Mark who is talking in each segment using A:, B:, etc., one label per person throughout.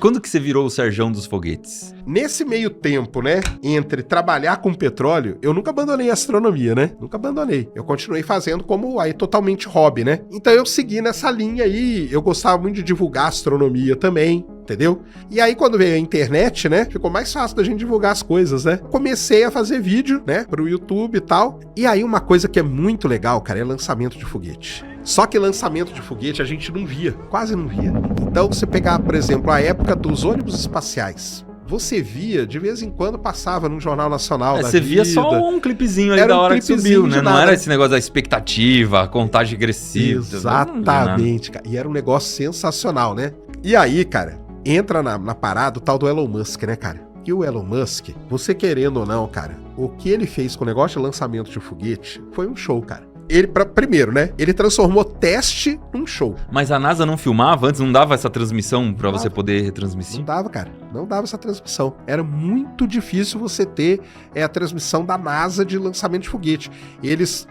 A: quando que você virou o Serjão dos foguetes?
B: Nesse meio tempo, né, entre trabalhar com petróleo, eu nunca abandonei a astronomia, né? Nunca abandonei. Eu continuei fazendo como aí totalmente hobby, né? Então eu segui nessa linha aí, eu gostava muito de divulgar astronomia também, entendeu? E aí quando veio a internet, né, ficou mais fácil da gente divulgar as coisas, né? Comecei a fazer vídeo, né, pro YouTube e tal. E aí uma coisa que é muito legal, cara, é lançamento de foguete. Só que lançamento de foguete a gente não via, quase não via. Então você pegar, por exemplo, a época dos ônibus espaciais, você via, de vez em quando passava num jornal nacional da
A: Você
B: vida.
A: via só um clipezinho ali
B: Era
A: da
B: um
A: hora que
B: clipezinho
A: subiu,
B: de
A: né? Não
B: nada.
A: era esse negócio da expectativa, a contagem regressiva.
B: Exatamente, cara. E era um negócio sensacional, né? E aí, cara, entra na parada o tal do Elon Musk, né, cara? E o Elon Musk, você querendo ou não, cara, o que ele fez com o negócio de lançamento de foguete foi um show, cara. Ele, primeiro, né? Ele transformou teste num show.
A: Mas a NASA não filmava antes? Não dava essa transmissão pra você poder retransmitir?
B: Não dava, cara. Não dava essa transmissão. Era muito difícil você ter a transmissão da NASA de lançamento de foguete.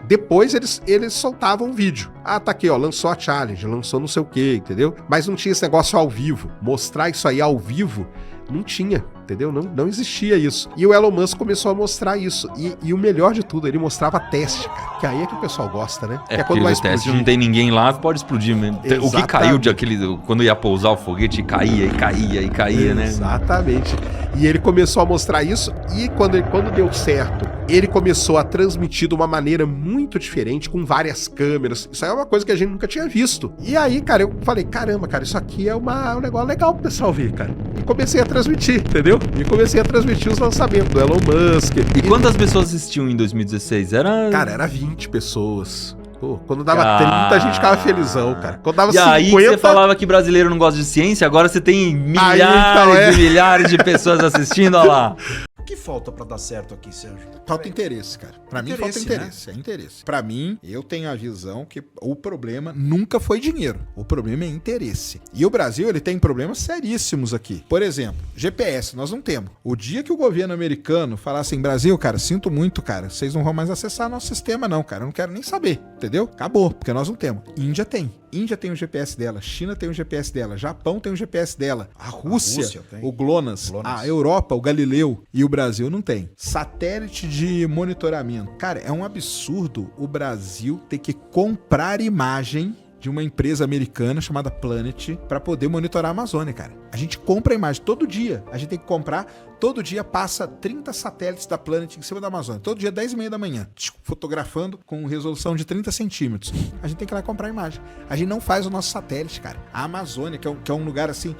B: Depois eles soltavam um vídeo. Ah, tá aqui, ó, lançou a Challenge, lançou não sei o quê, entendeu? Mas não tinha esse negócio ao vivo. Mostrar isso aí ao vivo, não tinha, entendeu? Não existia isso. E o Elon Musk começou a mostrar isso. E o melhor de tudo, ele mostrava teste, cara. Que aí é que o pessoal gosta, né?
A: É quando vai explodir. Teste não tem ninguém lá, pode explodir mesmo. Exatamente. O que caiu quando ia pousar o foguete, caía, né?
B: Exatamente. E ele começou a mostrar isso, e quando deu certo, ele começou a transmitir de uma maneira muito diferente, com várias câmeras. Isso aí é uma coisa que a gente nunca tinha visto. E aí, cara, eu falei, caramba, cara, isso aqui é um negócio legal pro pessoal ver, cara. E comecei a transmitir, entendeu? E comecei a transmitir os lançamentos do Elon Musk.
A: E quantas pessoas assistiam em 2016?
B: Cara, era 20 pessoas. Pô, quando dava 30, a gente ficava felizão, cara. Quando dava 50...
A: aí você falava que brasileiro não gosta de ciência, agora você tem milhares e milhares de pessoas assistindo, olha lá.
C: O que falta pra dar certo aqui, Sérgio?
B: Falta interesse, cara. Pra mim falta interesse, né? É interesse. Pra mim, eu tenho a visão que o problema nunca foi dinheiro. O problema é interesse. E o Brasil, ele tem problemas seríssimos aqui. Por exemplo, GPS, nós não temos. O dia que o governo americano falar assim, Brasil, cara, sinto muito, cara, vocês não vão mais acessar nosso sistema não, cara. Eu não quero nem saber, entendeu? Acabou, porque nós não temos. Índia tem. Índia tem o GPS dela, China tem o GPS dela, Japão tem o GPS dela, a Rússia o GLONASS, a Europa, o Galileu, e o Brasil não tem. Satélite de monitoramento. Cara, é um absurdo o Brasil ter que comprar imagem de uma empresa americana chamada Planet para poder monitorar a Amazônia, cara. A gente compra a imagem todo dia. A gente tem que comprar, todo dia passa 30 satélites da Planet em cima da Amazônia. Todo dia, 10h30 da manhã, fotografando com resolução de 30 centímetros. A gente tem que ir lá comprar a imagem. A gente não faz o nosso satélite, cara. A Amazônia, que é um lugar assim...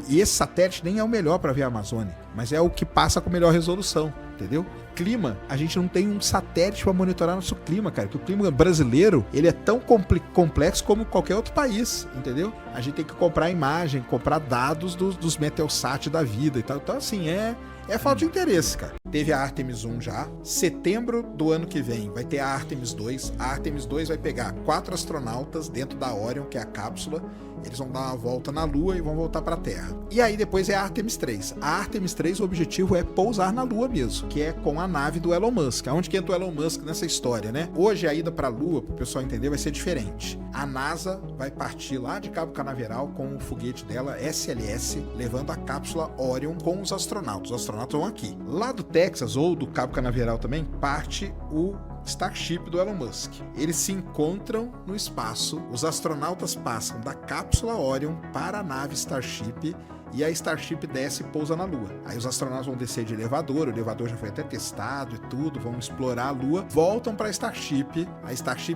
B: E esse satélite nem é o melhor para ver a Amazônia, mas é o que passa com melhor resolução, entendeu? Clima, a gente não tem um satélite para monitorar nosso clima, cara, porque o clima brasileiro, ele é tão complexo como qualquer outro país, entendeu? A gente tem que comprar imagem, comprar dados dos Meteosat da vida e tal. Então, assim, é falta de interesse, cara. Teve a Artemis 1 já. Setembro do ano que vem vai ter a Artemis 2. A Artemis 2 vai pegar 4 astronautas dentro da Orion, que é a cápsula. Eles vão dar uma volta na Lua e vão voltar para a Terra. E aí depois é a Artemis 3. A Artemis 3, o objetivo é pousar na Lua mesmo, que é com a nave do Elon Musk. Aonde que entra o Elon Musk nessa história, né? Hoje a ida para a Lua, para o pessoal entender, vai ser diferente. A NASA vai partir lá de Cabo Canaveral com o foguete dela, SLS, levando a cápsula Orion com os astronautas. Os astronautas vão aqui. Lá do Texas, ou do Cabo Canaveral também, parte o Starship do Elon Musk. Eles se encontram no espaço, os astronautas passam da cápsula Orion para a nave Starship e a Starship desce e pousa na Lua. Aí os astronautas vão descer de elevador, o elevador já foi até testado e tudo, vão explorar a Lua, voltam para a Starship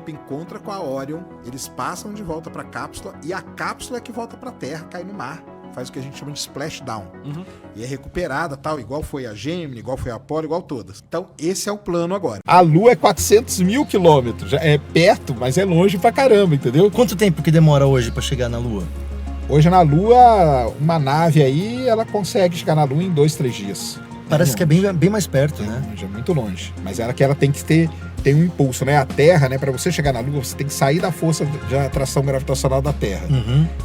B: encontra com a Orion, eles passam de volta para a cápsula e a cápsula é que volta para a Terra, cai no mar. Faz o que a gente chama de splashdown. E é recuperada, tal, igual foi a Gemini, igual foi a Apollo, igual todas. Então, esse é o plano agora. A Lua é 400 mil quilômetros. É perto, mas é longe pra caramba, entendeu?
C: Quanto tempo que demora hoje pra chegar na Lua?
B: Hoje na Lua, uma nave aí, ela consegue chegar na Lua em 2-3 dias.
C: Parece que é bem mais perto, né?
B: Longe, é muito longe. Mas ela tem que ter um impulso, né? A Terra, né? Para você chegar na Lua, você tem que sair da força de atração gravitacional da Terra.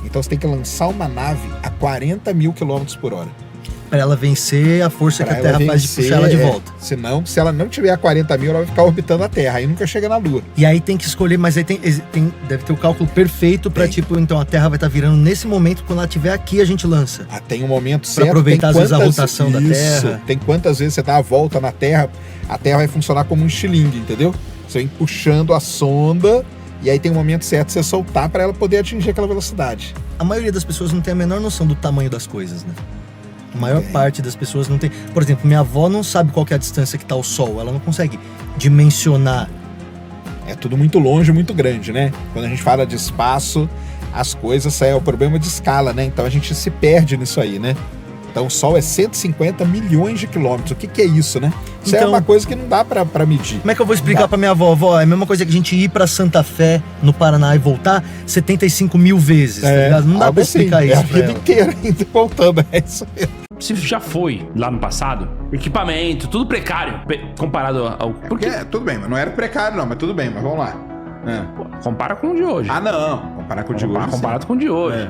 B: Então você tem que lançar uma nave a 40 mil quilômetros por hora.
C: Pra ela vencer a força
B: Pra
C: que a Terra
B: ela
C: faz de
B: vencer,
C: puxar ela de volta.
B: Senão, se ela não tiver a 40 mil, ela vai ficar orbitando a Terra. Aí nunca chega na Lua.
C: E aí tem que escolher, mas aí deve ter o cálculo perfeito pra, tipo, então a Terra vai estar virando nesse momento, quando ela estiver aqui, a gente lança.
B: Tem um momento certo.
C: Aproveitar,
B: tem
C: às vezes, a rotação da Terra.
B: Tem quantas vezes você dá a volta na Terra, a Terra vai funcionar como um estilingue, entendeu? Você vem puxando a sonda, e aí tem um momento certo de você soltar pra ela poder atingir aquela velocidade.
C: A maioria das pessoas não tem a menor noção do tamanho das coisas, né? A maior parte das pessoas não tem. Por exemplo, minha avó não sabe qual que é a distância que tá o Sol. Ela não consegue dimensionar.
B: É tudo muito longe, muito grande, né? Quando a gente fala de espaço, as coisas, é o problema de escala, né? Então a gente se perde nisso aí, né? Então o Sol é 150 milhões de quilômetros. O que é isso, né? Isso é uma coisa que não dá pra medir.
C: Como é que eu vou explicar pra minha avó? Vó, é a mesma coisa que a gente ir pra Santa Fé, no Paraná, e voltar 75 mil vezes, tá ligado? Não dá pra explicar isso.
B: É a vida inteira indo e voltando, é isso mesmo.
D: Se já foi lá no passado, equipamento, tudo precário, comparado ao...
B: Porque tudo bem, mas não era precário não, mas tudo bem, mas vamos lá.
D: Compara com o de hoje.
B: Não, comparar com o de hoje.
D: Comparado com o de hoje.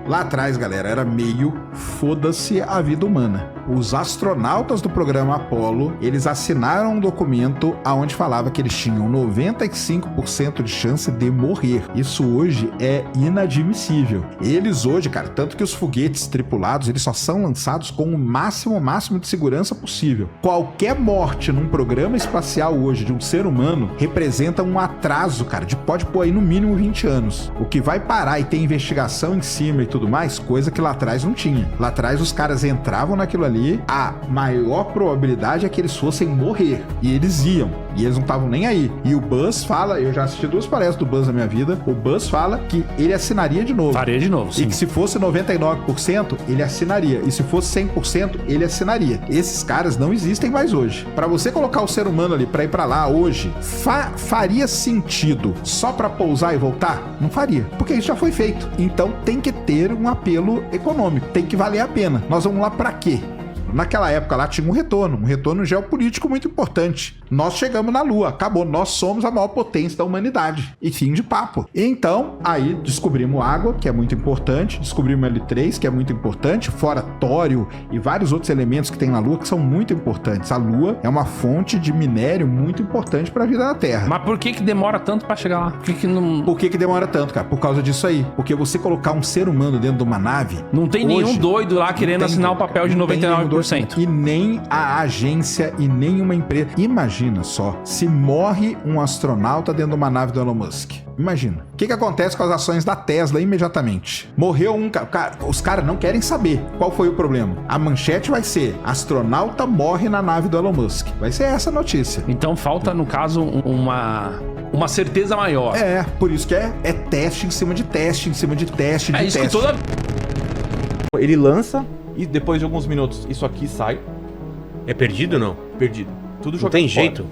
B: Lá atrás, galera, era meio foda-se a vida humana. Os astronautas do programa Apollo, eles assinaram um documento onde falava que eles tinham 95% de chance de morrer. Isso hoje é inadmissível. Eles hoje, cara, tanto que os foguetes tripulados, eles só são lançados com o máximo de segurança possível. Qualquer morte num programa espacial hoje de um ser humano representa um atraso, cara, pode pôr aí no mínimo 20 anos. O que vai parar e ter investigação em cima e tudo mais, coisa que lá atrás não tinha. Lá atrás os caras entravam naquilo ali, a maior probabilidade é que eles fossem morrer. E eles iam. E eles não estavam nem aí. E o Buzz fala, eu já assisti 2 palestras do Buzz na minha vida, o Buzz fala que ele assinaria de novo.
D: Faria de novo, sim.
B: E que se fosse 99%, ele assinaria. E se fosse 100%, ele assinaria. Esses caras não existem mais hoje. Pra você colocar o ser humano ali pra ir pra lá hoje, faria sentido só pra pousar e voltar? Não faria. Porque isso já foi feito. Então tem que ter um apelo econômico. Tem que valer a pena. Nós vamos lá pra quê? Naquela época lá tinha um retorno geopolítico muito importante. Nós chegamos na Lua, acabou, nós somos a maior potência da humanidade. E fim de papo. Então, aí descobrimos água, que é muito importante, descobrimos L3, que é muito importante, fora tório e vários outros elementos que tem na Lua que são muito importantes. A Lua é uma fonte de minério muito importante para a vida na Terra.
D: Mas por que demora tanto para chegar lá?
B: Por que demora tanto, cara? Por causa disso aí. Porque você colocar um ser humano dentro de uma nave...
D: Não tem nenhum doido lá querendo assinar o papel de 99%.
B: E nem a agência e nenhuma empresa. Imagina só, se morre um astronauta dentro de uma nave do Elon Musk. Imagina. O que acontece com as ações da Tesla imediatamente? Morreu um cara. Os caras não querem saber qual foi o problema. A manchete vai ser: astronauta morre na nave do Elon Musk. Vai ser essa a notícia.
D: Então falta, no caso, uma certeza maior.
B: Por isso que é teste em cima de teste, em cima de teste, de
D: isso
B: teste.
D: Que toda...
E: Ele lança e depois de alguns minutos isso aqui sai.
F: É perdido ou não?
E: Perdido. Tudo
F: Não
E: jogado
F: tem
E: fora.
F: jeito?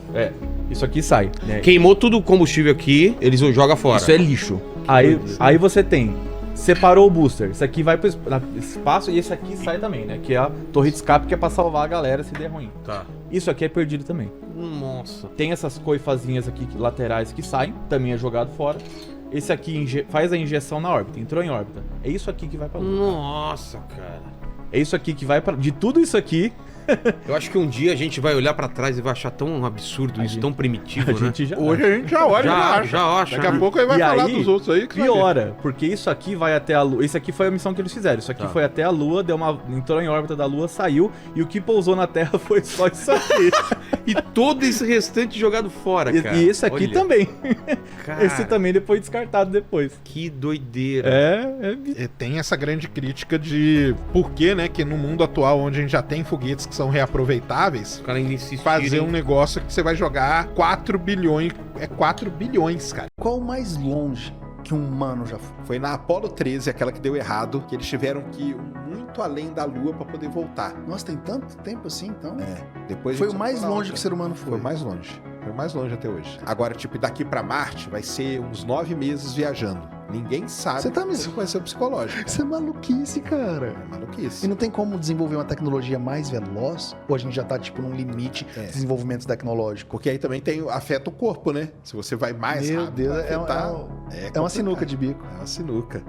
E: Isso aqui sai. Né?
F: Queimou tudo o combustível aqui, eles jogam fora.
E: Isso é lixo. Aí você tem... Separou o booster. Isso aqui vai pro espaço e esse aqui sai também, né? Que é a torre de escape, que é pra salvar a galera se der ruim.
F: Tá.
E: Isso aqui é perdido também.
F: Nossa.
E: Tem essas coifazinhas aqui laterais que saem, também é jogado fora. Esse aqui faz a injeção na órbita, entrou em órbita. É isso aqui que vai pra Lua.
F: Nossa, cara.
E: É isso aqui que vai pra... De tudo isso aqui...
F: Eu acho que um dia a gente vai olhar pra trás e vai achar tão absurdo isso, tão primitivo, né?
B: Hoje a gente já olha e
F: já acha.
B: Daqui a pouco ele vai falar dos outros aí. Que
E: piora, porque isso aqui vai até a Lua. Isso aqui foi a missão que eles fizeram. Isso aqui foi até a Lua, entrou em órbita da Lua, saiu, e o que pousou na Terra foi só isso aqui.
F: E todo esse restante jogado fora, cara.
E: E esse aqui também.
F: Cara,
E: esse também foi descartado depois.
F: Que doideira.
B: Tem essa grande crítica de por que, né, que no mundo atual, onde a gente já tem foguetes que são reaproveitáveis,
F: O cara ainda insistir
B: fazer um negócio que você vai jogar 4 bilhões. É 4 bilhões, cara.
G: Qual o mais longe que um humano já foi?
B: Foi na Apollo 13, aquela que deu errado, que eles tiveram que ir muito além da Lua pra poder voltar.
G: Nossa, tem tanto tempo assim, então?
B: Depois
G: Foi o mais longe que o ser humano foi.
B: Foi mais longe. Foi mais longe até hoje. Agora, tipo, daqui pra Marte vai ser uns 9 meses viajando. Ninguém sabe
G: Você tá me...
B: como vai ser o psicológico.
G: Isso é maluquice, cara.
B: É maluquice.
G: E não tem como desenvolver uma tecnologia mais veloz? Ou a gente já tá, tipo, num limite de desenvolvimento tecnológico?
B: Porque aí também afeta o corpo, né? Se você vai mais
G: Meu
B: rápido,
G: Deus,
B: vai afetar,
G: é uma sinuca de bico.
B: É uma sinuca.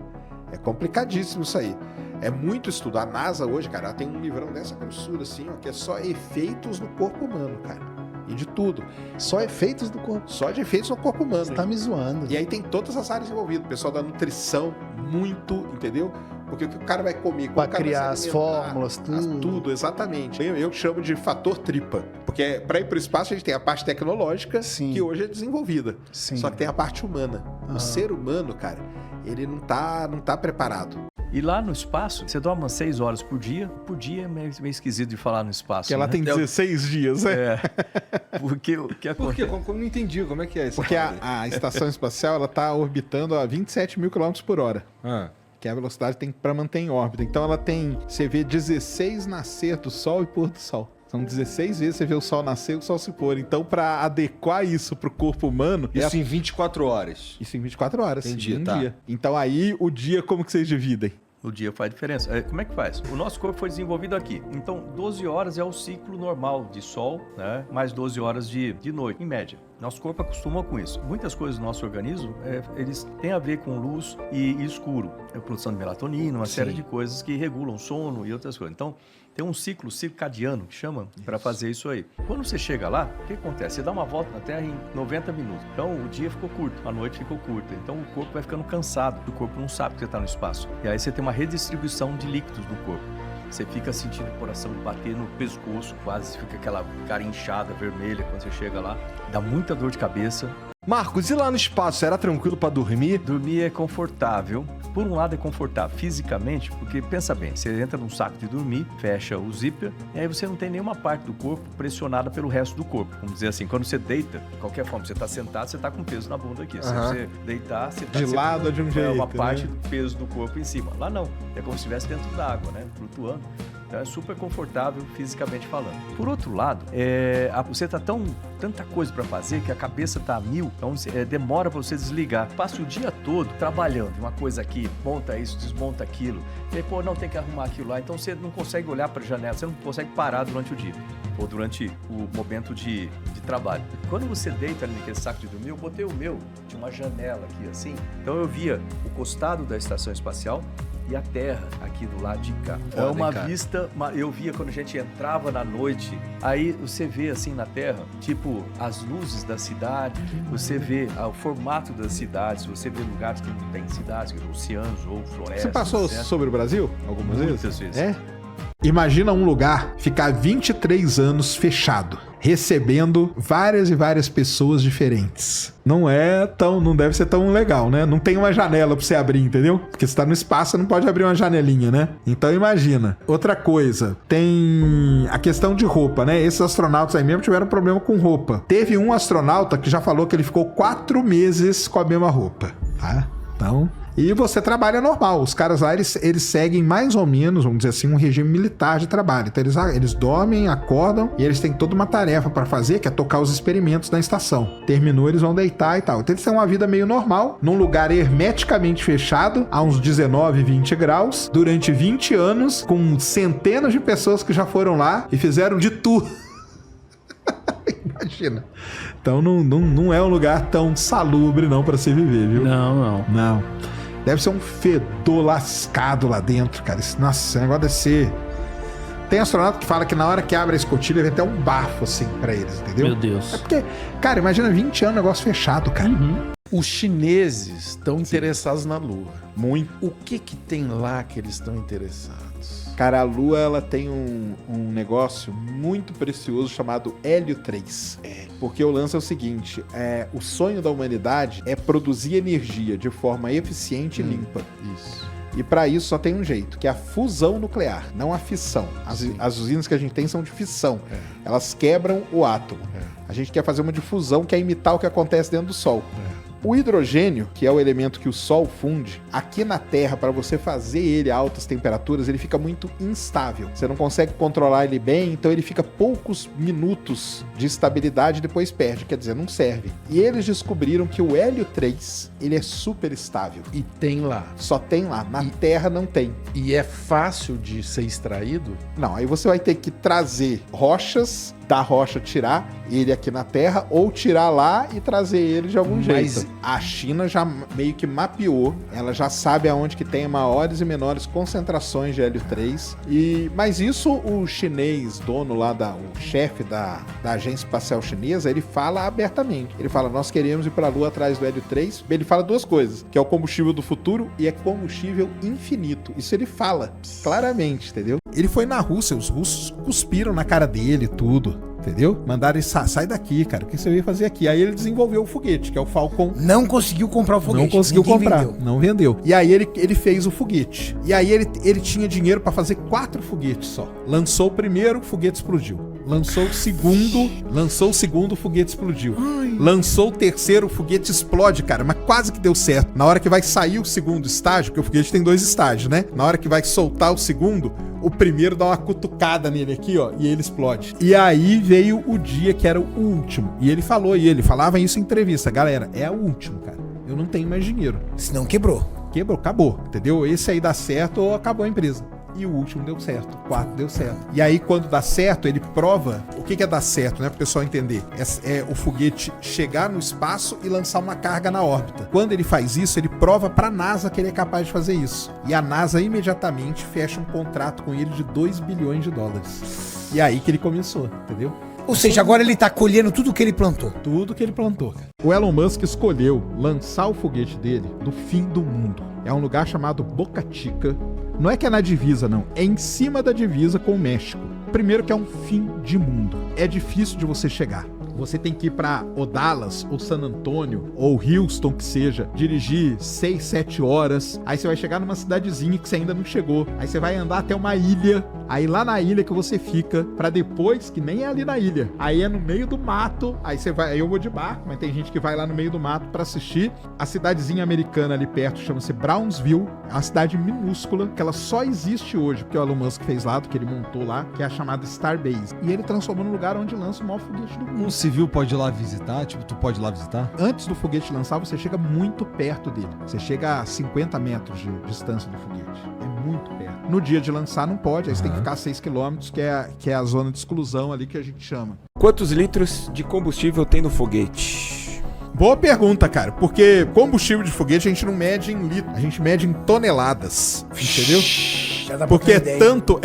B: É complicadíssimo isso aí. É muito estudo. A NASA hoje, cara, ela tem um livrão dessa grossura, assim, ó, que é só efeitos no corpo humano, cara. E de tudo.
G: Só efeitos do corpo.
B: Só de efeitos no corpo humano.
G: Você tá me zoando.
B: E aí tem todas as áreas envolvidas. O pessoal da nutrição, muito, entendeu? Porque o que o cara vai comer...
G: Pra criar as fórmulas, tudo.
B: Tudo, exatamente. Eu chamo de fator tripa. Porque para ir para o espaço a gente tem a parte tecnológica,
G: Sim.
B: que hoje é desenvolvida.
G: Sim.
B: Só que tem a parte humana. O ser humano, cara, ele não tá preparado.
H: E lá no espaço, você dorme umas 6 horas por dia. Por dia é meio esquisito de falar no espaço.
B: Porque ela tem 16 dias, né?
H: É. Porque o que
F: Por
H: acontece?
F: quê? Como não entendi, como é que é isso?
B: Porque a estação espacial, ela tá orbitando a 27 mil km por hora.
F: Ah.
B: Que é a velocidade tem para manter em órbita. Então ela tem, você vê 16 nascer do Sol e pôr do Sol. São 16 vezes você vê o Sol nascer e o Sol se pôr. Então, para adequar isso pro corpo humano...
F: Isso em 24 horas.
B: Isso em 24 horas.
F: Entendi,
B: em um
F: tá.
B: dia. Então aí, o dia, como que vocês dividem?
H: O dia faz diferença. Como é que faz? O nosso corpo foi desenvolvido aqui. Então, 12 horas é o ciclo normal de sol, né? Mais 12 horas de noite, em média. Nosso corpo acostumou com isso. Muitas coisas do nosso organismo, eles têm a ver com luz e escuro. A produção de melatonina, uma série de coisas que regulam o sono e outras coisas. Então, tem um ciclo circadiano, que chama, para fazer isso aí. Quando você chega lá, o que acontece? Você dá uma volta na Terra em 90 minutos. Então, o dia ficou curto, a noite ficou curta. Então, o corpo vai ficando cansado. O corpo não sabe que você está no espaço. E aí você tem uma redistribuição de líquidos no corpo. Você fica sentindo o coração bater no pescoço, quase fica aquela cara inchada, vermelha, quando você chega lá. Dá muita dor de cabeça.
F: Marcos, e lá no espaço, era tranquilo pra dormir?
H: Dormir é confortável. Por um lado é confortável fisicamente, porque pensa bem, você entra num saco de dormir, fecha o zíper, e aí você não tem nenhuma parte do corpo pressionada pelo resto do corpo. Vamos dizer assim, quando você deita, de qualquer forma, você tá sentado, você tá com peso na bunda aqui. Se você deitar, você tá
B: De lado de um jeito,
H: uma parte
B: né?
H: do peso do corpo em cima. Lá não, é como se estivesse dentro da água, né? Flutuando. Então é super confortável fisicamente falando. Por outro lado, você tá tanta coisa para fazer que a cabeça tá a mil, então demora para você desligar. Passa o dia todo trabalhando, uma coisa aqui, monta isso, desmonta aquilo. E aí, não, tem que arrumar aquilo lá. Então você não consegue olhar para a janela, você não consegue parar durante o dia ou durante o momento de trabalho. Quando você deita ali naquele saco de dormir, eu botei o meu, tinha uma janela aqui assim, então eu via o costado da estação espacial e a Terra aqui do lado de cá. É uma vista, eu via quando a gente entrava na noite, aí você vê assim na Terra, tipo as luzes da cidade, você vê o formato das cidades, você vê lugares que não tem cidades, oceanos ou florestas.
B: Você passou
H: certo?
B: sobre o Brasil algumas vezes?
H: Muitas vezes.
B: É? Imagina um lugar ficar 23 anos fechado, recebendo várias e várias pessoas diferentes. Não deve ser tão legal, né? Não tem uma janela pra você abrir, entendeu? Porque você tá no espaço, você não pode abrir uma janelinha, né? Então imagina. Outra coisa, tem a questão de roupa, né? Esses astronautas aí mesmo tiveram problema com roupa. Teve um astronauta que já falou que ele ficou 4 meses com a mesma roupa, tá? Então... E você trabalha normal. Os caras lá, eles seguem mais ou menos, vamos dizer assim, um regime militar de trabalho. Então eles dormem, acordam e eles têm toda uma tarefa para fazer, que é tocar os experimentos na estação. Terminou, eles vão deitar e tal. Então eles têm uma vida meio normal, num lugar hermeticamente fechado, a uns 19, 20 graus, durante 20 anos, com centenas de pessoas que já foram lá e fizeram de tudo. Imagina. Então não é um lugar tão salubre não para se viver, viu? Não. Deve ser um fedor lascado lá dentro, cara. Nossa, esse negócio deve ser... Tem astronauta que fala que na hora que abre a escotilha vem até um bafo, assim, pra eles, entendeu?
I: Meu Deus.
B: É porque, cara, imagina 20 anos negócio fechado, cara.
I: Os chineses estão interessados na Lua.
B: Muito.
I: O que tem lá que eles estão interessados?
B: Cara, a Lua, ela tem um negócio muito precioso chamado Hélio 3. Porque o lance é o seguinte, o sonho da humanidade é produzir energia de forma eficiente e limpa.
I: Isso.
B: E para isso só tem um jeito, que é a fusão nuclear, não a fissão. As usinas que a gente tem são de fissão. Elas quebram o átomo. A gente quer fazer uma de fusão, que é imitar o que acontece dentro do Sol. O hidrogênio, que é o elemento que o Sol funde, aqui na Terra, para você fazer ele a altas temperaturas, ele fica muito instável. Você não consegue controlar ele bem, então ele fica poucos minutos de estabilidade e depois perde, quer dizer, não serve. E eles descobriram que o hélio 3, ele é super estável.
I: E tem lá.
B: Só tem lá, na Terra não tem.
I: E é fácil de ser extraído?
B: Não, aí você vai ter que trazer rochas, da rocha tirar ele aqui na Terra, ou tirar lá e trazer ele de algum jeito. a China já meio que mapeou, ela já sabe aonde que tem maiores e menores concentrações de hélio 3. Mas isso o chinês, dono lá, o chefe da agência espacial chinesa, ele fala abertamente. Ele fala, nós queremos ir para a Lua atrás do hélio 3. Ele fala duas coisas, que é o combustível do futuro e é combustível infinito. Isso ele fala claramente, entendeu? Ele foi na Rússia, os russos cuspiram na cara dele tudo. Entendeu? Mandaram ele, sai daqui, cara. O que você veio fazer aqui? Aí ele desenvolveu o foguete, que é o Falcon.
J: Não conseguiu comprar o foguete.
B: Não conseguiu comprar. Não vendeu. E aí ele fez o foguete. E aí ele tinha dinheiro pra fazer 4 foguetes só. Lançou o primeiro, o foguete explodiu. Lançou o segundo, o foguete explodiu. Lançou o terceiro, o foguete explode, cara. Mas quase que deu certo. Na hora que vai sair o segundo estágio, porque o foguete tem 2 estágios, né? Na hora que vai soltar o segundo, o primeiro dá uma cutucada nele aqui, ó, e ele explode. E aí veio o dia que era o último. E ele falava isso em entrevista. Galera, é o último, cara. Eu não tenho mais dinheiro.
J: Senão quebrou.
B: Quebrou, acabou, entendeu? Esse aí dá certo ou acabou a empresa. E o último deu certo, o 4 deu certo. E aí, quando dá certo, ele prova o que é dar certo, né? Para o pessoal entender. É o foguete chegar no espaço e lançar uma carga na órbita. Quando ele faz isso, ele prova para a NASA que ele é capaz de fazer isso. E a NASA imediatamente fecha um contrato com ele de $2 bilhões. E aí que ele começou, entendeu?
J: Ou seja, agora ele tá colhendo tudo que ele plantou.
B: Tudo que ele plantou. O Elon Musk escolheu lançar o foguete dele no fim do mundo. É um lugar chamado Boca Chica. Não é que é na divisa, não. É em cima da divisa com o México. Primeiro que é um fim de mundo. É difícil de você chegar. Você tem que ir pra ou Dallas, ou San Antônio, ou Houston, que seja, dirigir 6, 7 horas. Aí você vai chegar numa cidadezinha que você ainda não chegou. Aí você vai andar até uma ilha. Aí lá na ilha que você fica, pra depois, que nem é ali na ilha. Aí é no meio do mato. Aí você vai, aí eu vou de barco, mas tem gente que vai lá no meio do mato pra assistir. A cidadezinha americana ali perto chama-se Brownsville. É uma cidade minúscula, que ela só existe hoje, porque o Elon Musk fez lá, que ele montou lá, que é a chamada Starbase. E ele transformou num lugar onde lança o maior foguete do mundo.
K: Um civil pode ir lá visitar? Tipo, tu pode ir lá visitar?
B: Antes do foguete lançar, você chega muito perto dele. Você chega a 50 metros de distância do foguete. É muito perto. No dia de lançar não pode, aí você tem que ficar 6 km, que é a zona de exclusão ali que a gente chama.
L: Quantos litros de combustível tem no foguete?
B: Boa pergunta, cara, porque combustível de foguete a gente não mede em litros, a gente mede em toneladas, entendeu? Porque é tanto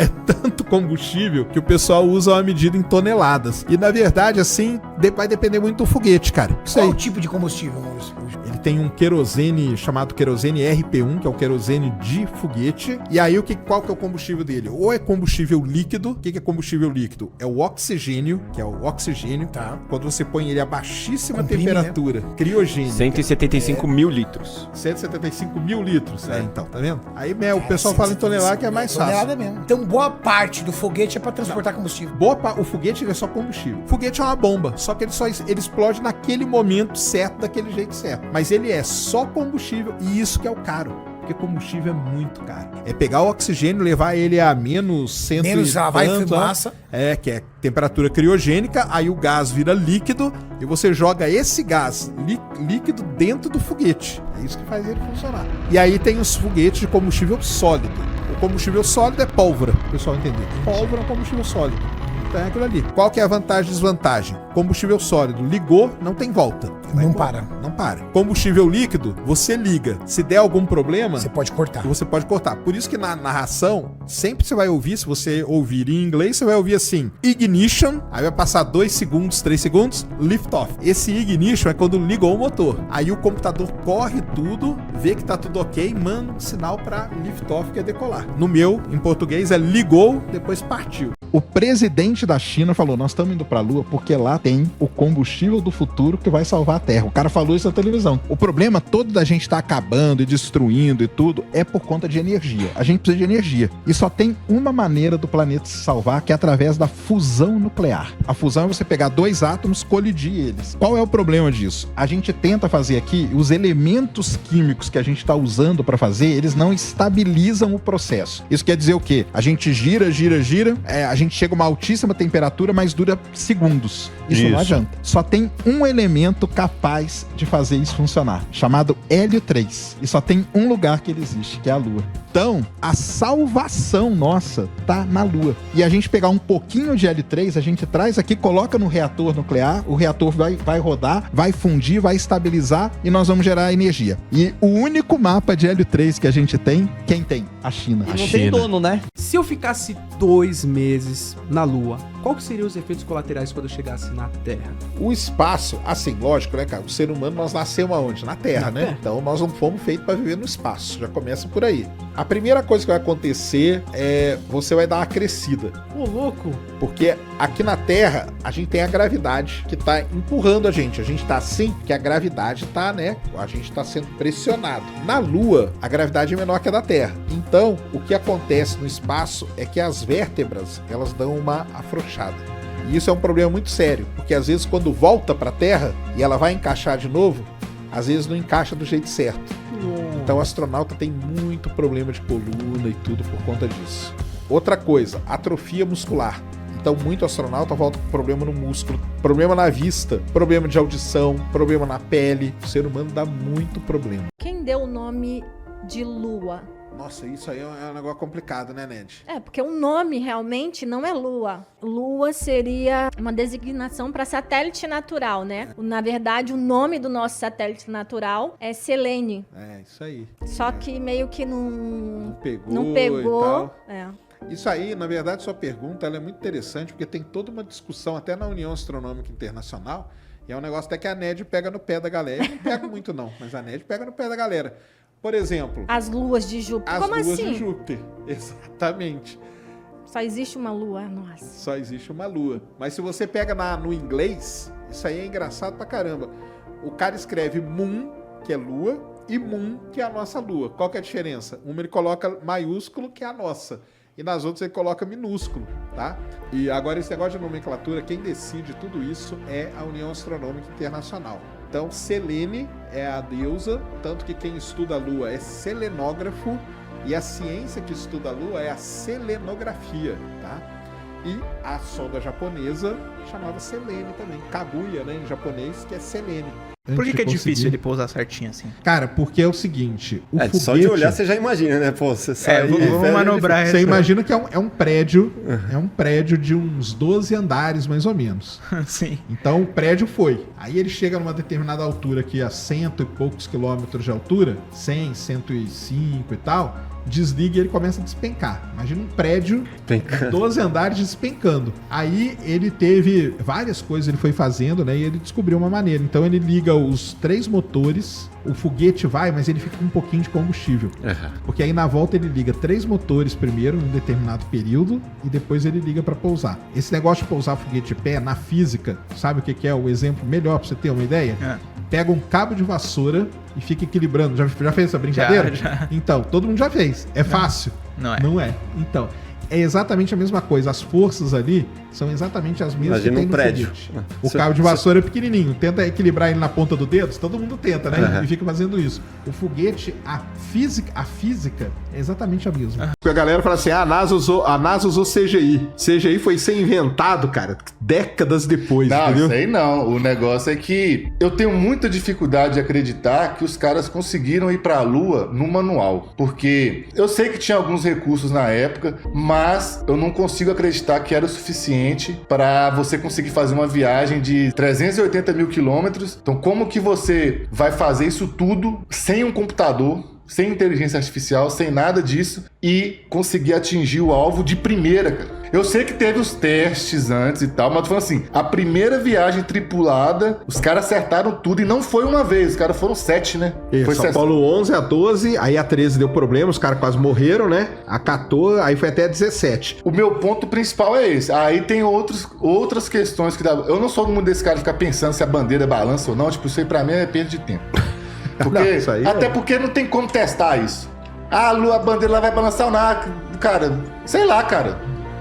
B: combustível que o pessoal usa uma medida em toneladas. E na verdade, assim, vai depender muito do foguete, cara. Isso
J: Qual
B: aí.
J: o tipo de combustível, Maurício?
B: Ele tem um querosene chamado querosene RP1, que é o querosene de foguete. E aí, qual que é o combustível dele? Ou é combustível líquido. O que é combustível líquido? É o oxigênio, que é o oxigênio. Tá. Quando você põe ele a baixíssima temperatura, né? Criogênica.
L: 175 mil litros.
B: 175 mil litros. Então, tá vendo? Aí o pessoal fala em tonelada, que é mais fácil.
J: Tonelada mesmo. Então, boa parte do foguete é pra transportar combustível.
B: O foguete é só combustível. O foguete é uma bomba, só que ele explode naquele momento certo, daquele jeito certo. Mas ele é só combustível, e isso que é o caro. Porque combustível é muito caro. É pegar o oxigênio, levar ele a menos 100
J: menos vai fumaça.
B: Que é temperatura criogênica, aí o gás vira líquido e você joga esse gás líquido dentro do foguete. É isso que faz ele funcionar. E aí tem os foguetes de combustível sólido. O combustível sólido é pólvora, o pessoal entender. Pólvora é um combustível sólido. Então é aquilo ali. Qual que é a vantagem e desvantagem? Combustível sólido, ligou, não tem volta.
J: Não para.
B: Não para. Combustível líquido, você liga. Se der algum problema,
J: você pode cortar.
B: Por isso que na narração, sempre você vai ouvir, se você ouvir em inglês, você vai ouvir assim, ignition, aí vai passar 2 segundos, 3 segundos, lift off. Esse ignition é quando ligou o motor. Aí o computador corre tudo, vê que tá tudo ok, manda um sinal pra lift off, que é decolar. No meu, em português, é ligou, depois partiu. O presidente da China falou, nós estamos indo pra Lua porque lá tem o combustível do futuro que vai salvar a Terra. O cara falou isso na televisão. O problema todo da gente tá acabando e destruindo e tudo é por conta de energia. A gente precisa de energia. E só tem uma maneira do planeta se salvar, que é através da fusão nuclear. A fusão é você pegar 2 átomos, colidir eles. Qual é o problema disso? A gente tenta fazer aqui, os elementos químicos que a gente tá usando para fazer, eles não estabilizam o processo. Isso quer dizer o quê? A gente gira, a gente gente chega a uma altíssima temperatura, mas dura segundos. Isso não
A: Isso.
B: adianta. Só tem um elemento capaz de fazer isso funcionar, chamado hélio 3. E só tem um lugar que ele existe, que é a Lua. Então, a salvação nossa tá na Lua. E a gente pegar um pouquinho de hélio 3, a gente traz aqui, coloca no reator nuclear, o reator vai rodar, vai fundir, vai estabilizar e nós vamos gerar energia. E o único mapa de hélio 3 que a gente tem, quem tem? A China.
E: Não tem dono, né?
M: Se eu ficasse 2 meses na Lua, qual que seriam os efeitos colaterais quando eu chegasse na Terra?
B: O espaço, assim, lógico, né, cara? O ser humano, nós nascemos aonde? Na Terra, né? Então nós não fomos feitos para viver no espaço. Já começa por aí. A primeira coisa que vai acontecer é você vai dar uma crescida.
M: Ô, louco!
B: Porque aqui na Terra, a gente tem a gravidade que tá empurrando a gente. A gente tá assim, porque a gravidade tá, né? A gente tá sendo pressionado. Na Lua, a gravidade é menor que a da Terra. Então, o que acontece no espaço é que as vértebras, elas dão uma afrouxada. E isso é um problema muito sério, porque às vezes quando volta pra Terra e ela vai encaixar de novo, às vezes não encaixa do jeito certo. Então o astronauta tem muito problema de coluna e tudo por conta disso. Outra coisa, atrofia muscular. Então muito astronauta volta com problema no músculo, problema na vista, problema de audição, problema na pele. O ser humano dá muito problema.
N: Quem deu o nome de Lua?
B: Nossa, isso aí é um negócio complicado, né, Ned?
N: É, porque o nome realmente não é Lua. Lua seria uma designação para satélite natural, né? Na verdade, o nome do nosso satélite natural é Selene.
B: É, isso aí.
N: Só que meio que não
B: pegou
N: pegou.
B: e tal.
N: É.
B: Isso aí, na verdade, sua pergunta ela é muito interessante, porque tem toda uma discussão até na União Astronômica Internacional, e é um negócio até que a Ned pega no pé da galera. Eu não pego muito não, mas a Ned pega no pé da galera. Por exemplo...
N: As luas de Júpiter.
B: As
N: Como
B: luas
N: assim?
B: de Júpiter, exatamente.
N: Só existe uma lua, nossa.
B: Só existe uma lua. Mas se você pega no inglês, isso aí é engraçado pra caramba. O cara escreve moon, que é lua, e moon, que é a nossa lua. Qual que é a diferença? Uma ele coloca maiúsculo, que é a nossa. E nas outras ele coloca minúsculo, tá? E agora esse negócio de nomenclatura, quem decide tudo isso é a União Astronômica Internacional. Então, Selene é a deusa, tanto que quem estuda a Lua é selenógrafo, e a ciência que estuda a Lua é a selenografia, tá? E a sonda japonesa chamava Selene também, Kaguya, né, em japonês, que é Selene.
O: Por que é difícil ele pousar certinho assim?
B: Cara, porque é o seguinte... O foguete...
P: Só de olhar você já imagina, né? Pô, você sai...
O: vamos manobrar.
B: Você imagina que é um prédio, de uns 12 andares, mais ou menos.
O: Sim.
B: Então o prédio foi. Aí ele chega numa determinada altura aqui, a 100 e poucos quilômetros de altura, 100, 105 e tal... desliga e ele começa a despencar. Imagina um prédio de 12 andares despencando. Aí ele teve várias coisas, ele foi fazendo, né? E ele descobriu uma maneira. Então ele liga os 3 motores, o foguete vai, mas ele fica com um pouquinho de combustível. Porque aí na volta ele liga 3 motores primeiro, num determinado período, e depois ele liga para pousar. Esse negócio de pousar foguete de pé, na física, sabe o que é o exemplo melhor para você ter uma ideia? Pega um cabo de vassoura e fica equilibrando. Já fez essa brincadeira?
O: Já.
B: Então, todo mundo já fez. É fácil?
O: Não é.
B: Não é. Então, é exatamente a mesma coisa. As forças ali são exatamente as mesmas que tem no
P: prédio.
B: foguete. O cabo de vassoura é pequenininho. Tenta equilibrar ele na ponta do dedo. Todo mundo tenta, né? E fica fazendo isso. O foguete, a física é exatamente a mesma. A galera fala assim, a NASA usou CGI. CGI foi ser inventado, cara, décadas depois,
Q: não,
B: entendeu?
Q: Isso aí não. O negócio é que eu tenho muita dificuldade de acreditar que os caras conseguiram ir pra Lua no manual. Porque eu sei que tinha alguns recursos na época, mas eu não consigo acreditar que era o suficiente para você conseguir fazer uma viagem de 380 mil quilômetros. Então, como que você vai fazer isso tudo sem um computador, sem inteligência artificial, sem nada disso e conseguir atingir o alvo de primeira, cara? Eu sei que teve os testes antes e tal, mas tô falando assim, a primeira viagem tripulada, os caras acertaram tudo e não foi uma vez, os caras foram 7, né?
B: Isso,
Q: foi
B: Apolo 11 a 12, aí a 13 deu problema, os caras quase morreram, né? A 14, aí foi até a 17.
Q: O meu ponto principal é esse. Aí tem outras questões que dá. Eu não sou do mundo desse cara ficar pensando se a bandeira balança ou não, tipo, isso aí pra mim é perda de tempo. Porque, não, isso aí até porque não tem como testar isso. A bandeira lá vai balançar ou nada, cara, sei lá, cara.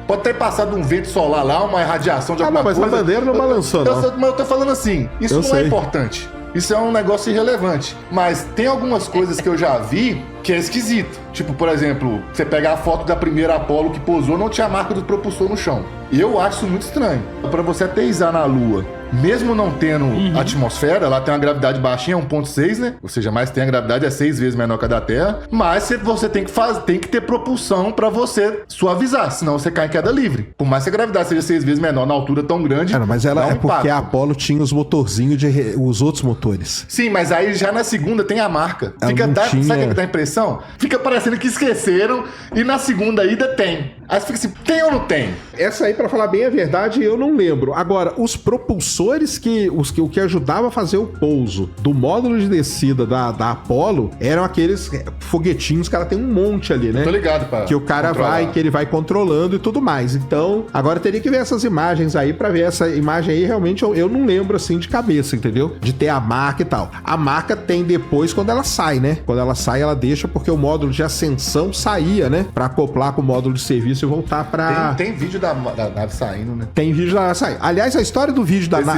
Q: Pode ter passado um vento solar lá, uma irradiação de alguma coisa.
B: Mas a bandeira não balançou, não.
Q: Mas eu tô falando assim, isso não é importante. Isso é um negócio irrelevante. Mas tem algumas coisas que eu já vi que é esquisito. Tipo, por exemplo, você pegar a foto da primeira Apollo que pousou, não tinha a marca do propulsor no chão. E eu acho isso muito estranho. Para você aterrissar na Lua, mesmo não tendo atmosfera, ela tem uma gravidade baixinha, 1.6, né? Ou seja, mais tem a gravidade, é 6 vezes menor que a da Terra. Mas você tem que ter propulsão para você suavizar, senão você cai em queda livre. Por mais que a gravidade seja 6 vezes menor na altura tão grande.
R: Cara, mas ela é porque a Apollo tinha os motorzinhos os outros motores.
Q: Sim, mas aí já na segunda tem a marca. Sabe o que dá a impressão? Fica parecendo que esqueceram e na segunda ida tem. Aí você fica assim, tem ou não tem?
R: Essa aí, pra falar bem a verdade, eu não lembro. Agora, os propulsores o que ajudava a fazer o pouso do módulo de descida da Apollo eram aqueles foguetinhos que ela tem um monte ali, né?
Q: Eu tô ligado, pá.
R: Que o cara que ele vai controlando e tudo mais. Então, agora teria que ver essas imagens aí pra ver essa imagem aí. Realmente, eu não lembro assim de cabeça, entendeu? De ter a marca e tal. A marca tem depois quando ela sai, né? Quando ela sai, ela deixa porque o módulo de ascensão saía, né? Pra acoplar com o módulo de serviço e voltar pra...
Q: Tem vídeo da nave saindo, né?
R: Tem vídeo da nave saindo. Aliás, a história do vídeo da nave...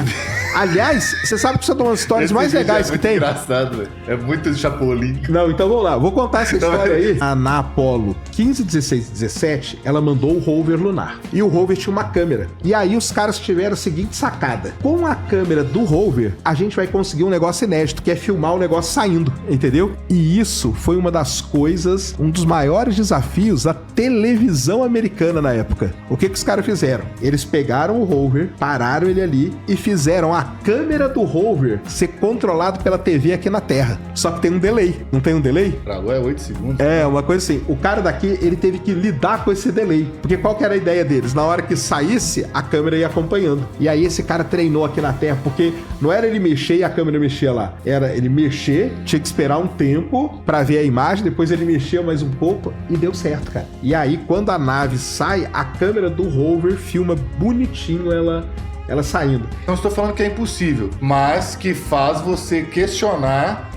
R: Aliás, você sabe que isso é uma das histórias mais legais que tem?
Q: Engraçado, velho. É muito de Chapolin.
R: Não, então vamos lá. Vou contar essa história aí. Na Apollo 15, 16 e 17, ela mandou o rover lunar. E o rover tinha uma câmera. E aí os caras tiveram a seguinte sacada. Com a câmera do rover, a gente vai conseguir um negócio inédito, que é filmar o negócio saindo, entendeu? E isso foi uma das coisas, um dos maiores desafios da televisão americana na época. O que os caras fizeram? Eles pegaram o rover, pararam ele ali e fizeram a câmera do rover ser controlado pela TV aqui na Terra. Só que tem um delay. Não tem um delay?
Q: Pra Lua é 8 segundos.
R: É, uma coisa assim. O cara daqui, ele teve que lidar com esse delay. Porque qual que era a ideia deles? Na hora que saísse, a câmera ia acompanhando. E aí esse cara treinou aqui na Terra, porque não era ele mexer e a câmera mexia lá. Era ele mexer, tinha que esperar um tempo pra ver a imagem, depois ele mexia mais um pouco e deu certo, cara. E aí, quando a nave sai, a câmera do rover filma bonitinho ela saindo.
Q: Não estou falando que é impossível, mas que faz você questionar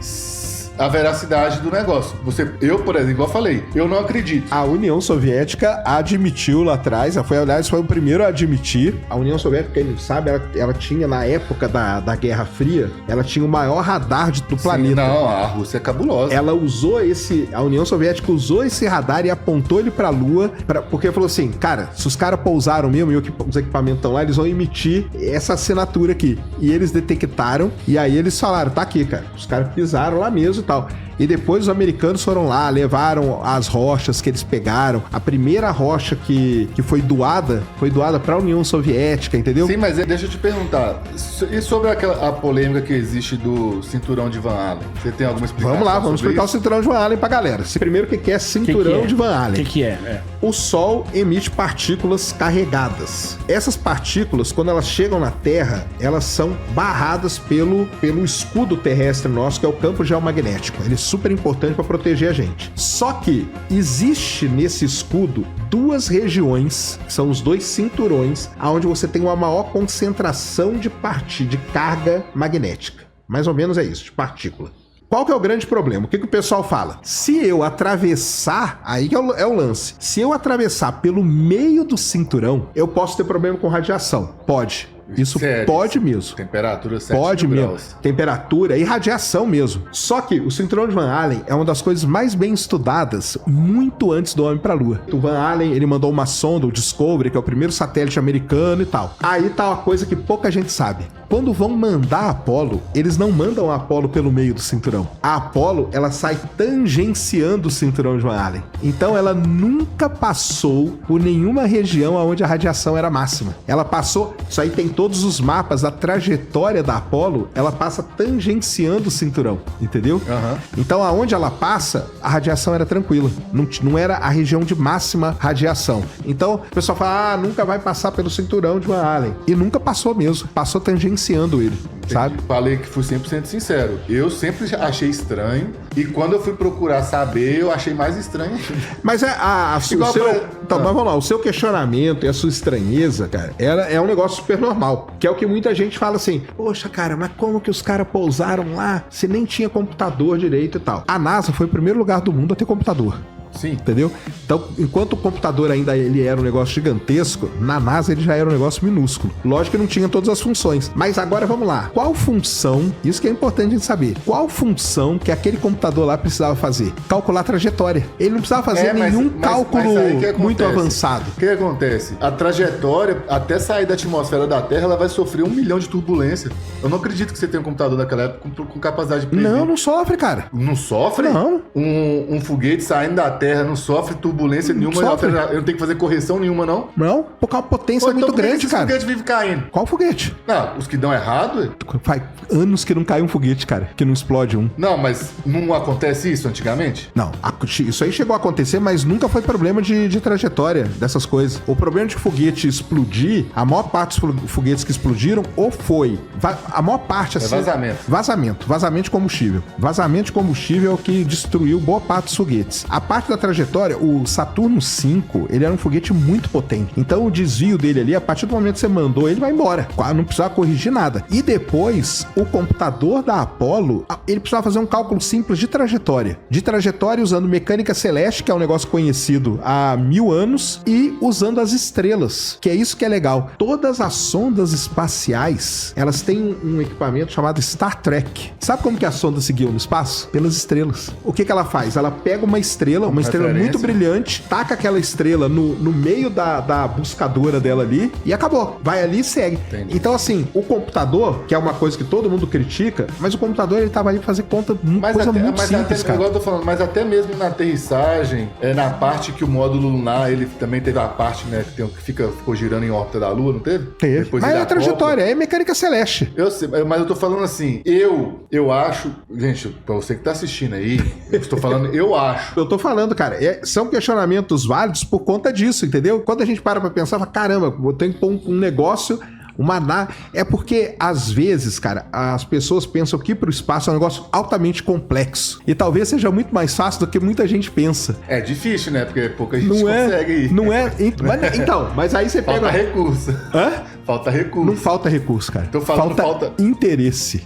Q: a veracidade do negócio. Eu, por exemplo, igual eu falei, eu não acredito.
R: A União Soviética admitiu lá atrás, aliás, foi o primeiro a admitir. A União Soviética, quem sabe, ela tinha, na época da Guerra Fria, ela tinha o maior radar do planeta.
Q: Não, a Rússia é cabulosa.
R: Ela usou a União Soviética usou esse radar e apontou ele pra Lua, porque falou assim, cara, se os caras pousaram mesmo e os equipamentos estão lá, eles vão emitir essa assinatura aqui. E eles detectaram, e aí eles falaram, tá aqui, cara. Os caras pisaram lá mesmo e tal. E depois os americanos foram lá, levaram as rochas que eles pegaram. A primeira rocha que foi doada para a União Soviética, entendeu?
Q: Sim, mas deixa eu te perguntar. E sobre a polêmica que existe do cinturão de Van Allen? Você tem alguma explicação?
R: Vamos lá, vamos explicar o cinturão de Van Allen pra galera. Primeiro, o que é cinturão de Van Allen?
D: O que é?
R: O Sol emite partículas carregadas. Essas partículas, quando elas chegam na Terra, elas são barradas pelo escudo terrestre nosso, que é o campo geomagnético. Ele é super importante para proteger a gente. Só que existe nesse escudo duas regiões, que são os dois cinturões, onde você tem uma maior concentração de carga magnética. Mais ou menos é isso, de partícula. Qual que é o grande problema? O que o pessoal fala? Se eu atravessar, aí que é o lance. Se eu atravessar pelo meio do cinturão, eu posso ter problema com radiação. Pode. Isso sério? Pode mesmo.
Q: Temperatura 7
R: pode
Q: graus.
R: Mesmo. Temperatura e radiação mesmo. Só que o cinturão de Van Allen é uma das coisas mais bem estudadas muito antes do homem para a Lua. O Van Allen, ele mandou uma sonda, o Discovery, que é o primeiro satélite americano e tal. Aí tá uma coisa que pouca gente sabe. Quando vão mandar a Apollo, eles não mandam a Apollo pelo meio do cinturão. A Apollo, ela sai tangenciando o cinturão de Van Allen. Então ela nunca passou por nenhuma região onde a radiação era máxima. Ela passou, isso aí tem todos os mapas, a trajetória da Apollo, ela passa tangenciando o cinturão, entendeu?
Q: Uhum.
R: Então aonde ela passa, a radiação era tranquila. Não era a região de máxima radiação. Então o pessoal fala, nunca vai passar pelo cinturão de Van Allen. E nunca passou mesmo, passou tangenciando ele, sabe?
Q: Falei que fui 100% sincero. Eu sempre achei estranho e quando eu fui procurar saber, eu achei mais estranho.
R: Mas mas vamos lá, o seu questionamento e a sua estranheza, cara, é um negócio super normal, que é o que muita gente fala assim, poxa, cara, mas como que os caras pousaram lá se nem tinha computador direito e tal? A NASA foi o primeiro lugar do mundo a ter computador.
Q: Sim.
R: Entendeu? Então, enquanto o computador ainda ele era um negócio gigantesco, na NASA ele já era um negócio minúsculo. Lógico que não tinha todas as funções. Mas agora vamos lá. Qual função, isso que é importante a gente saber, qual função que aquele computador lá precisava fazer? Calcular a trajetória. Ele não precisava fazer nenhum cálculo muito avançado.
Q: O que acontece? A trajetória, até sair da atmosfera da Terra, ela vai sofrer 1 milhão de turbulência. Eu não acredito que você tenha um computador daquela época com capacidade de prever.
R: Não sofre, cara.
Q: Não sofre?
R: Não.
Q: Um foguete saindo da Terra não sofre turbulência nenhuma.
R: Sofre.
Q: Eu não tenho que fazer correção nenhuma, não?
R: Não, porque a potência é muito grande, cara.
Q: Por que esse foguete vive caindo?
R: Qual foguete?
Q: Não, os que dão errado?
R: Faz anos que não cai um foguete, cara. Que não explode um.
Q: Não, mas não acontece isso antigamente?
R: Não, isso aí chegou a acontecer, mas nunca foi problema de trajetória dessas coisas. O problema de foguete explodir, a maior parte dos foguetes que explodiram, ou foi... A maior parte, assim... Vazamento de combustível. Vazamento de combustível é o que destruiu boa parte dos foguetes. A parte da trajetória, o Saturno V, ele era um foguete muito potente. Então o desvio dele ali, a partir do momento que você mandou, ele vai embora. Não precisava corrigir nada. E depois, o computador da Apollo, ele precisava fazer um cálculo simples de trajetória. De trajetória usando mecânica celeste, que é um negócio conhecido há 1000 anos, e usando as estrelas, que é isso que é legal. Todas as sondas espaciais, elas têm um equipamento chamado Star Trek. Sabe como que a sonda seguiu no espaço? Pelas estrelas. O que ela faz? Ela pega uma estrela muito brilhante, taca aquela estrela no meio da buscadora dela ali e acabou. Vai ali e segue. Entendi. Então, assim, o computador, que é uma coisa que todo mundo critica, mas o computador, ele tava ali pra fazer coisa muito simples, cara.
Q: Igual eu tô falando, mas até mesmo na aterrissagem, na parte que o módulo lunar, ele também teve a parte, né, que ficou girando em órbita da Lua, não teve?
R: Teve. Depois mas é a trajetória, é mecânica celeste.
Q: Eu sei, mas eu tô falando assim, eu acho, gente, pra você que tá assistindo aí, eu estou falando, eu acho.
R: Eu tô falando, cara, são questionamentos válidos por conta disso, entendeu? Quando a gente para pra pensar, fala, caramba, eu tenho que pôr um negócio... É porque, às vezes, cara, as pessoas pensam que ir pro espaço é um negócio altamente complexo. E talvez seja muito mais fácil do que muita gente pensa.
Q: É difícil, né? Porque pouca gente consegue ir.
R: Não é? Então, mas aí você pega...
Q: Falta recurso.
R: Hã?
Q: Falta recurso.
R: Não falta recurso, cara.
Q: Tô falando,
R: falta interesse.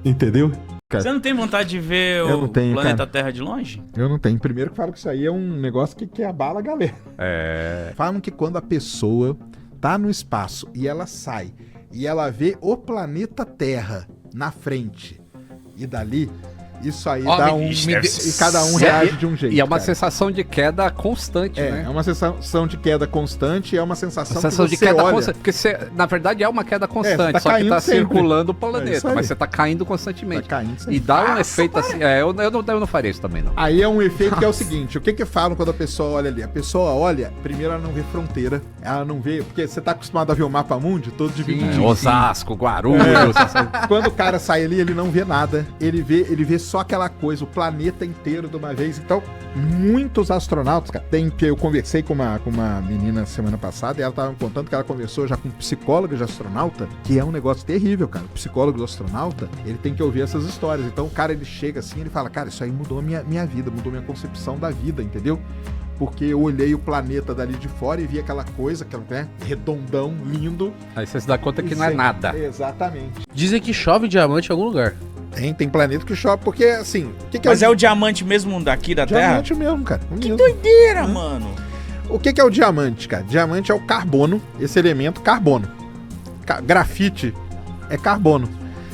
R: Entendeu?
S: Cara, você não tem vontade de ver o planeta Terra de longe?
R: Eu não tenho. Primeiro que falo que isso aí é um negócio que abala a galera. Falam que quando a pessoa... tá no espaço e ela sai e ela vê o planeta Terra na frente e dali, isso aí dá e cada um reage de um jeito.
T: E é uma sensação de queda constante, né?
R: É uma sensação de queda constante e é uma sensação
T: de queda constante. Porque na verdade é uma queda constante, só que tá circulando o planeta, mas você tá caindo constantemente. Tá caindo sempre. E dá um efeito assim. Eu não faria isso também, não.
R: Aí é um efeito que é o seguinte: o que falam quando a pessoa olha ali? A pessoa olha, primeiro ela não vê fronteira, ela não vê, porque você tá acostumado a ver o mapa mundi todo dividido.
T: Osasco, Guarulhos.
R: Quando o cara sai ali, ele não vê nada, ele vê só aquela coisa, o planeta inteiro de uma vez. Então, muitos astronautas, cara, eu conversei com uma menina semana passada e ela tava me contando que ela conversou já com um psicólogo de astronauta, que é um negócio terrível, cara. O psicólogo do astronauta, ele tem que ouvir essas histórias. Então, o cara, ele chega assim, ele fala, cara, isso aí mudou minha vida, mudou minha concepção da vida, entendeu? Porque eu olhei o planeta dali de fora e vi aquela coisa, né, redondão, lindo.
T: Aí você se dá conta que não é nada.
R: Exatamente.
E: Dizem que chove diamante em algum lugar.
R: Tem planeta que chove, porque assim...
S: Mas é o diamante mesmo daqui da Terra?
R: Diamante mesmo, cara.
S: Que doideira, mano.
R: O que é o diamante, cara? Diamante é o carbono, esse elemento carbono. Grafite é carbono.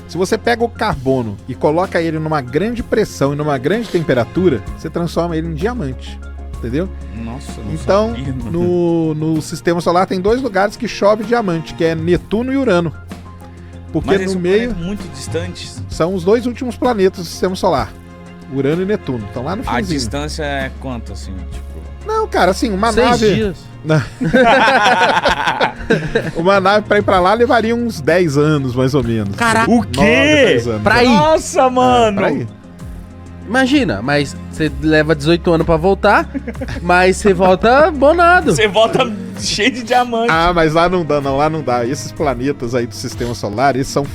R: Se você pega o carbono e coloca ele numa grande pressão e numa grande temperatura, você transforma ele em diamante. Entendeu?
S: Nossa, não
R: então,
S: sabia,
R: no sistema solar tem 2 lugares que chove diamante, que é Netuno e Urano. Porque no meio
S: muito distantes.
R: São os 2 últimos planetas do sistema solar. Urano e Netuno. Estão lá no finzinho.
S: A distância é quanto, assim? Tipo...
R: Não, cara, assim, uma
E: 6
R: nave...
E: dias.
R: Uma nave pra ir pra lá levaria uns 10 anos, mais ou menos.
E: Caraca!
S: O quê?
E: Pra ir?
S: Nossa, mano!
R: Pra ir.
E: Imagina, mas você leva 18 anos pra voltar, mas você volta bonado.
S: Você volta cheio de diamante.
R: Ah, mas lá não dá, não. Lá não dá. Esses planetas aí do sistema solar, eles são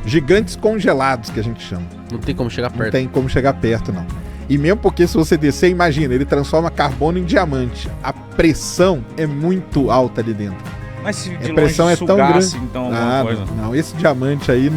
R: gigantes congelados, que a gente chama.
E: Não tem como chegar perto.
R: Não tem como chegar perto, não. E mesmo porque se você descer, imagina, ele transforma carbono em diamante. A pressão é muito alta ali dentro.
S: Mas se de
R: a pressão
S: longe
R: é tão grande.
S: sugasse, então, alguma coisa.
R: Não, esse diamante aí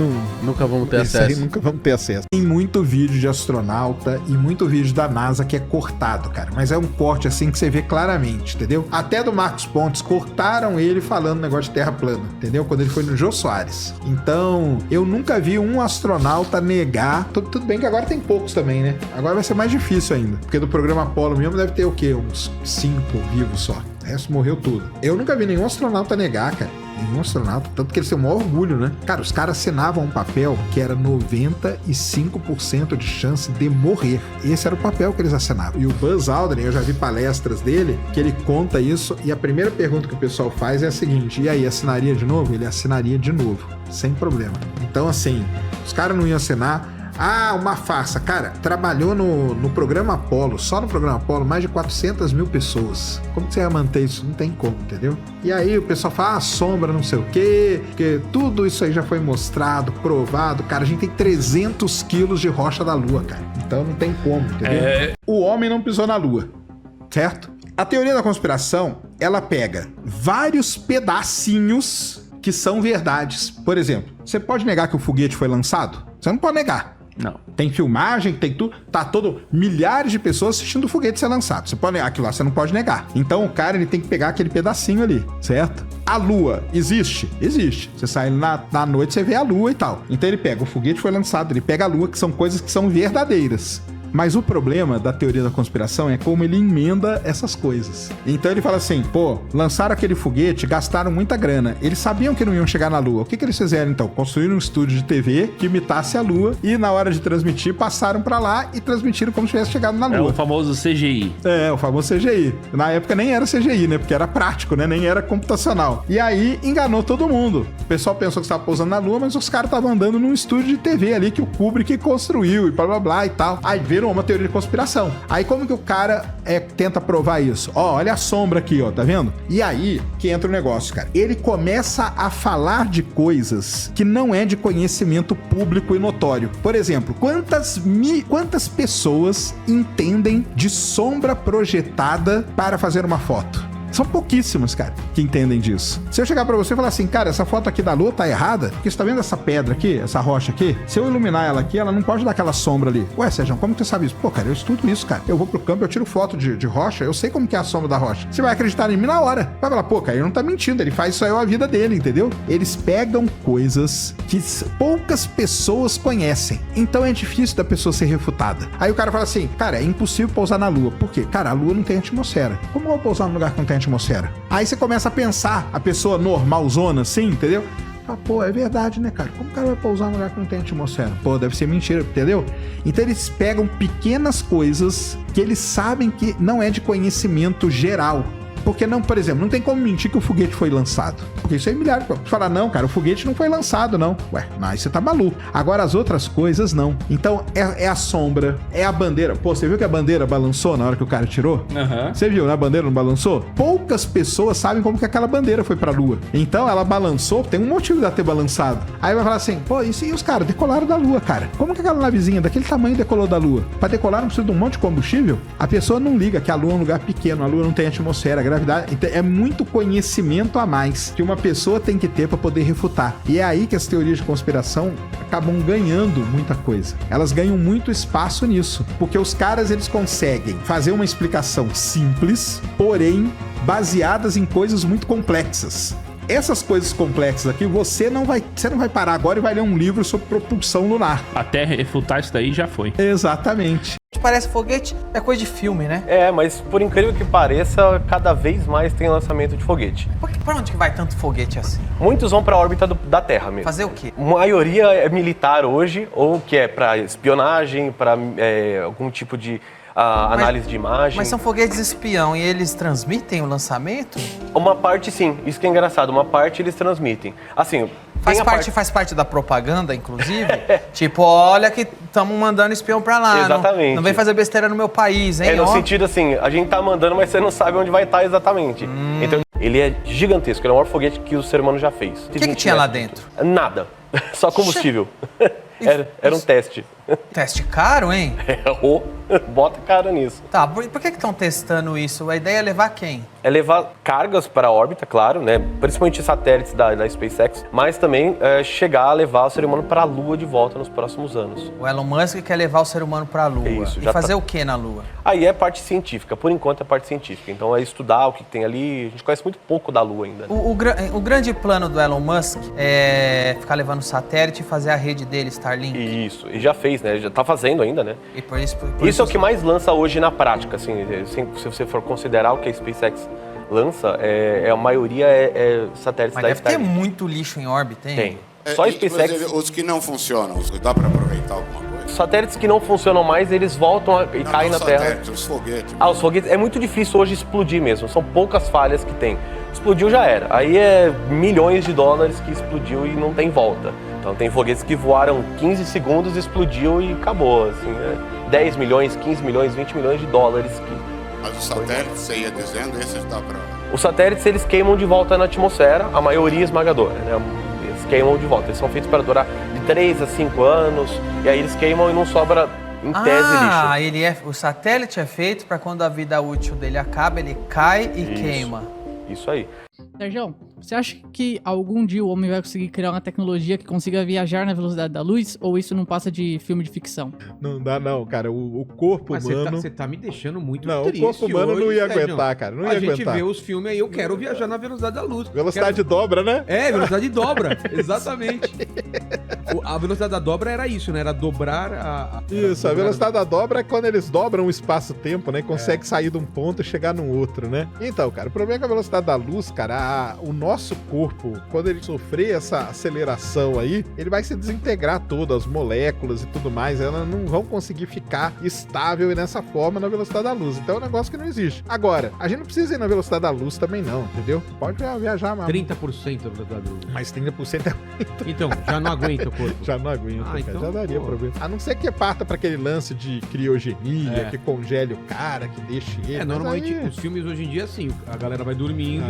E: nunca vamos ter
R: esse
E: acesso.
R: Aí nunca vamos ter acesso. Tem muito vídeo de astronauta e muito vídeo da NASA que é cortado, cara. Mas é um corte assim que você vê claramente, entendeu? Até do Marcos Pontes cortaram ele falando negócio de terra plana, entendeu? Quando ele foi no Jô Soares. Então, eu nunca vi um astronauta negar. Tudo bem que agora tem poucos também, né? Agora vai ser mais difícil ainda. Porque do programa Apollo mesmo deve ter o quê? Uns 5 vivos só. O resto morreu tudo. Eu nunca vi nenhum astronauta negar, cara. Nenhum astronauta. Tanto que eles têm o maior orgulho, né? Cara, os caras assinavam um papel que era 95% de chance de morrer. Esse era o papel que eles assinavam. E o Buzz Aldrin, eu já vi palestras dele, que ele conta isso. E a primeira pergunta que o pessoal faz é a seguinte: e aí, assinaria de novo? Ele assinaria de novo. Sem problema. Então, assim, os caras não iam assinar. Ah, uma farsa. Cara, trabalhou no programa Apollo, só no programa Apollo, mais de 400 mil pessoas. Como que você vai manter isso? Não tem como, entendeu? E aí o pessoal fala, sombra, não sei o quê, porque tudo isso aí já foi mostrado, provado. Cara, a gente tem 300 quilos de rocha da Lua, cara. Então não tem como, entendeu? O homem não pisou na Lua, certo? A teoria da conspiração, ela pega vários pedacinhos que são verdades. Por exemplo, você pode negar que o foguete foi lançado? Você não pode negar.
D: Não.
R: Tem filmagem, tem tudo. Tá todo... milhares de pessoas assistindo o foguete ser lançado. Você pode negar aquilo lá, você não pode negar. Então o cara, ele tem que pegar aquele pedacinho ali, certo? A Lua existe? Existe. Você sai na noite, você vê a Lua e tal. Então ele pega, o foguete foi lançado, ele pega a Lua, que são coisas que são verdadeiras. Mas o problema da teoria da conspiração é como ele emenda essas coisas. Então ele fala assim, pô, lançaram aquele foguete, gastaram muita grana. Eles sabiam que não iam chegar na Lua. O que eles fizeram então? Construíram um estúdio de TV que imitasse a Lua e na hora de transmitir, passaram pra lá e transmitiram como se tivesse chegado na Lua.
D: É o famoso CGI.
R: É, o famoso CGI. Na época nem era CGI, né? Porque era prático, né? Nem era computacional. E aí enganou todo mundo. O pessoal pensou que estava pousando na Lua, mas os caras estavam andando num estúdio de TV ali que o Kubrick construiu e blá blá blá e tal. Aí virou uma teoria de conspiração. Aí como que o cara tenta provar isso? Ó, olha a sombra aqui, ó, tá vendo? E aí que entra o negócio, cara. Ele começa a falar de coisas que não é de conhecimento público e notório. Por exemplo, quantas pessoas entendem de sombra projetada para fazer uma foto? São pouquíssimas, cara, que entendem disso. Se eu chegar pra você e falar assim, cara, essa foto aqui da Lua tá errada, porque você tá vendo essa pedra aqui, essa rocha aqui? Se eu iluminar ela aqui, ela não pode dar aquela sombra ali. Ué, Sérgio, como que você sabe isso? Pô, cara, eu estudo isso, cara. Eu vou pro campo, eu tiro foto de rocha, eu sei como que é a sombra da rocha. Você vai acreditar em mim na hora. Vai falar, pô, cara, ele não tá mentindo, ele faz isso aí a vida dele, entendeu? Eles pegam coisas que poucas pessoas conhecem. Então é difícil da pessoa ser refutada. Aí o cara fala assim, cara, é impossível pousar na Lua. Por quê? Cara, a Lua não tem atmosfera. Como eu vou pousar num lugar que não tem atmosfera? Aí você começa a pensar, a pessoa normalzona assim, entendeu? Ah, pô, é verdade, né, cara? Como o cara vai pousar num lugar que não tem atmosfera? Pô, deve ser mentira, entendeu? Então eles pegam pequenas coisas que eles sabem que não é de conhecimento geral. Porque não, por exemplo, não tem como mentir que o foguete foi lançado. Porque isso é milhares. Falar, não, cara, o foguete não foi lançado, não. Ué, mas você tá maluco. Agora as outras coisas, não. Então, é a sombra, é a bandeira. Pô, você viu que a bandeira balançou na hora que o cara tirou? Você viu, né? A bandeira não balançou? Poucas pessoas sabem como que aquela bandeira foi pra Lua. Então, ela balançou, tem um motivo dela ter balançado. Aí vai falar assim, pô, e os caras decolaram da Lua, cara? Como que aquela navezinha daquele tamanho decolou da Lua? Pra decolar não precisa de um monte de combustível? A pessoa não liga que a Lua é um lugar pequeno, a Lua não tem atmosfera, gravidade. Então, é muito conhecimento a mais que uma pessoa tem que ter para poder refutar. E é aí que as teorias de conspiração acabam ganhando muita coisa. Elas ganham muito espaço nisso, porque os caras, eles conseguem fazer uma explicação simples, porém baseadas em coisas muito complexas. Essas coisas complexas aqui, você não vai parar agora e vai ler um livro sobre propulsão lunar.
D: Até refutar isso daí já foi.
R: Exatamente.
O: Parece foguete, é coisa de filme, né?
U: É, mas por incrível que pareça, cada vez mais tem lançamento de foguete.
O: Pra onde que vai tanto foguete assim?
U: Muitos vão pra órbita da Terra mesmo.
O: Fazer o quê?
U: A maioria é militar hoje, ou que é pra espionagem, pra algum tipo de análise de imagem.
O: Mas são foguetes espião e eles transmitem o lançamento?
U: Uma parte sim, isso que é engraçado, uma parte eles transmitem. Assim,
O: faz parte da propaganda, inclusive? Tipo, olha que estamos mandando espião pra lá.
U: Exatamente.
O: Não vem fazer besteira no meu país, hein?
U: É no sentido assim, a gente tá mandando, mas você não sabe onde vai estar exatamente. Então, ele é gigantesco, ele é o maior foguete que o ser humano já fez.
O: O que tinha lá dentro?
U: Nada, só combustível. Era um teste.
O: Teste caro, hein?
U: Bota cara nisso.
O: Tá, por que estão testando isso? A ideia é levar quem?
U: É levar cargas para a órbita, claro, né? Principalmente satélites da SpaceX, mas também chegar a levar o ser humano para a Lua de volta nos próximos anos.
O: O Elon Musk quer levar o ser humano para a Lua.
U: Isso,
O: e fazer o que na Lua?
U: Aí é parte científica, por enquanto é parte científica. Então é estudar o que tem ali. A gente conhece muito pouco da Lua ainda. Né?
O: O grande plano do Elon Musk é ficar levando satélite e fazer a rede dele, Starlink.
U: Isso, e já fez, né? Já tá fazendo ainda, né?
O: E por isso
U: é o que mais lança hoje na prática, assim, se você for considerar o que a SpaceX lança, a maioria é satélites
O: Mas
U: da
O: deve
U: Starlink.
O: ter muito lixo em órbita, hein?
U: Tem. Só a SpaceX...
C: Os que não funcionam, dá para aproveitar alguma coisa?
U: Satélites que não funcionam mais, eles voltam e caem na Terra.
C: Os foguetes.
U: Os foguetes. É muito difícil hoje explodir mesmo, são poucas falhas que tem. Explodiu já era. Aí é milhões de dólares que explodiu e não tem volta. Então tem foguetes que voaram 15 segundos, explodiu e acabou. Assim, 10 milhões, 15 milhões, 20 milhões de dólares.
C: Mas os satélites, você ia dizendo, esses dá para...
U: Os satélites, eles queimam de volta na atmosfera, a maioria esmagadora, né? Eles queimam de volta. Eles são feitos para durar de 3 a 5 anos, e aí eles queimam e não sobra, em tese, lixo.
O: O satélite é feito para quando a vida útil dele acaba, ele cai e queima.
U: Isso aí.
V: Sérgio, você acha que algum dia o homem vai conseguir criar uma tecnologia que consiga viajar na velocidade da luz? Ou isso não passa de filme de ficção?
R: Não dá não, cara. O corpo humano...
F: Você tá me deixando muito
R: triste. Não, o corpo humano hoje, não ia aguentar, cara. Não ia aguentar.
F: A gente vê os filmes aí, eu quero viajar na velocidade da luz.
R: Velocidade dobra, né?
F: Velocidade dobra. Exatamente. A velocidade da dobra era isso, né? Era dobrar
R: Isso, a velocidade da dobra é quando eles dobram o espaço-tempo, né? Consegue sair de um ponto e chegar no outro, né? Então, cara, o problema é que a velocidade da luz, cara, o nosso corpo, quando ele sofrer essa aceleração aí, ele vai se desintegrar todo, as moléculas e tudo mais, elas não vão conseguir ficar estável nessa forma na velocidade da luz. Então é um negócio que não existe. Agora, a gente não precisa ir na velocidade da luz também não, entendeu? Pode viajar mais.
F: 30% da velocidade da luz.
R: Mas 30% é muito.
F: Então, já não aguenta o corpo.
R: Já não aguenta, cara.
F: Então,
R: já daria problema. A não ser que parta para aquele lance de criogenia, que congele o cara, que deixe ele.
F: Normalmente os filmes hoje em dia, assim, a galera vai dormindo